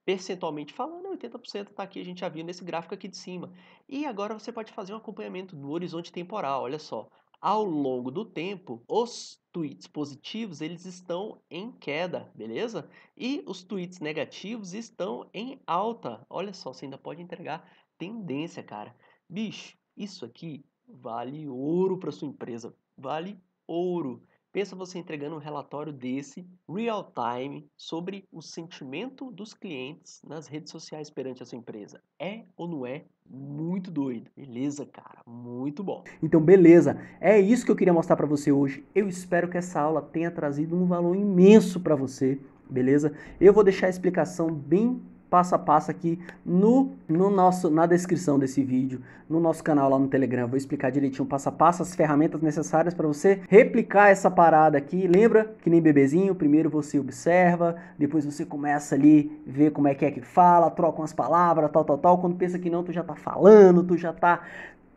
Percentualmente falando, 80% está aqui, a gente já viu nesse gráfico aqui de cima. E agora você pode fazer um acompanhamento do horizonte temporal, olha só. Ao longo do tempo, os tweets positivos, eles estão em queda, beleza? E os tweets negativos estão em alta. Olha só, você ainda pode entregar tendência, cara. Bicho, isso aqui vale ouro para sua empresa. Vale ouro. Pensa você entregando um relatório desse, real time, sobre o sentimento dos clientes nas redes sociais perante a sua empresa. É ou não é? Muito doido. Beleza, cara? Muito bom. Então, beleza. É isso que eu queria mostrar para você hoje. Eu espero que essa aula tenha trazido um valor imenso para você, beleza? Eu vou deixar a explicação bem passo a passo aqui na descrição desse vídeo, no nosso canal lá no Telegram. Vou explicar direitinho passo a passo as ferramentas necessárias para você replicar essa parada aqui. Lembra que nem bebezinho, primeiro você observa, depois você começa ali, ver como é que fala, troca umas palavras, tal. Quando pensa que não, tu já tá falando, tu já tá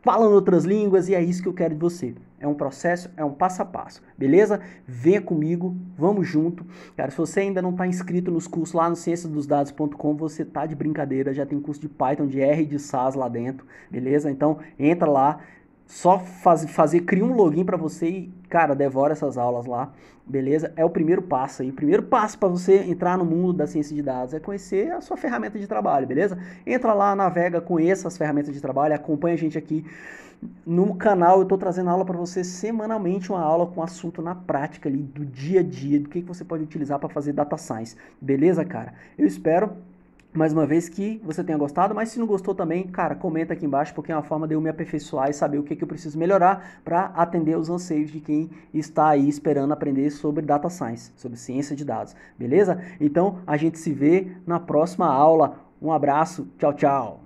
falando outras línguas e é isso que eu quero de você. É um processo, é um passo a passo, beleza? Venha comigo, vamos junto. Cara, se você ainda não está inscrito nos cursos lá no cienciasdosdados.com, você tá de brincadeira, já tem curso de Python, de R e de SAS lá dentro, beleza? Então, entra lá, só cria um login para você e, cara, devora essas aulas lá, beleza? É o primeiro passo aí. O primeiro passo para você entrar no mundo da ciência de dados é conhecer a sua ferramenta de trabalho, beleza? Entra lá, navega, conheça as ferramentas de trabalho, acompanha a gente aqui no canal. Eu estou trazendo aula para você semanalmente, uma aula com assunto na prática ali, do dia a dia, do que você pode utilizar para fazer data science, beleza, cara? Eu espero mais uma vez que você tenha gostado, mas se não gostou também, cara, comenta aqui embaixo, porque é uma forma de eu me aperfeiçoar e saber o que eu preciso melhorar para atender os anseios de quem está aí esperando aprender sobre data science, sobre ciência de dados, beleza? Então, a gente se vê na próxima aula. Um abraço, tchau, tchau!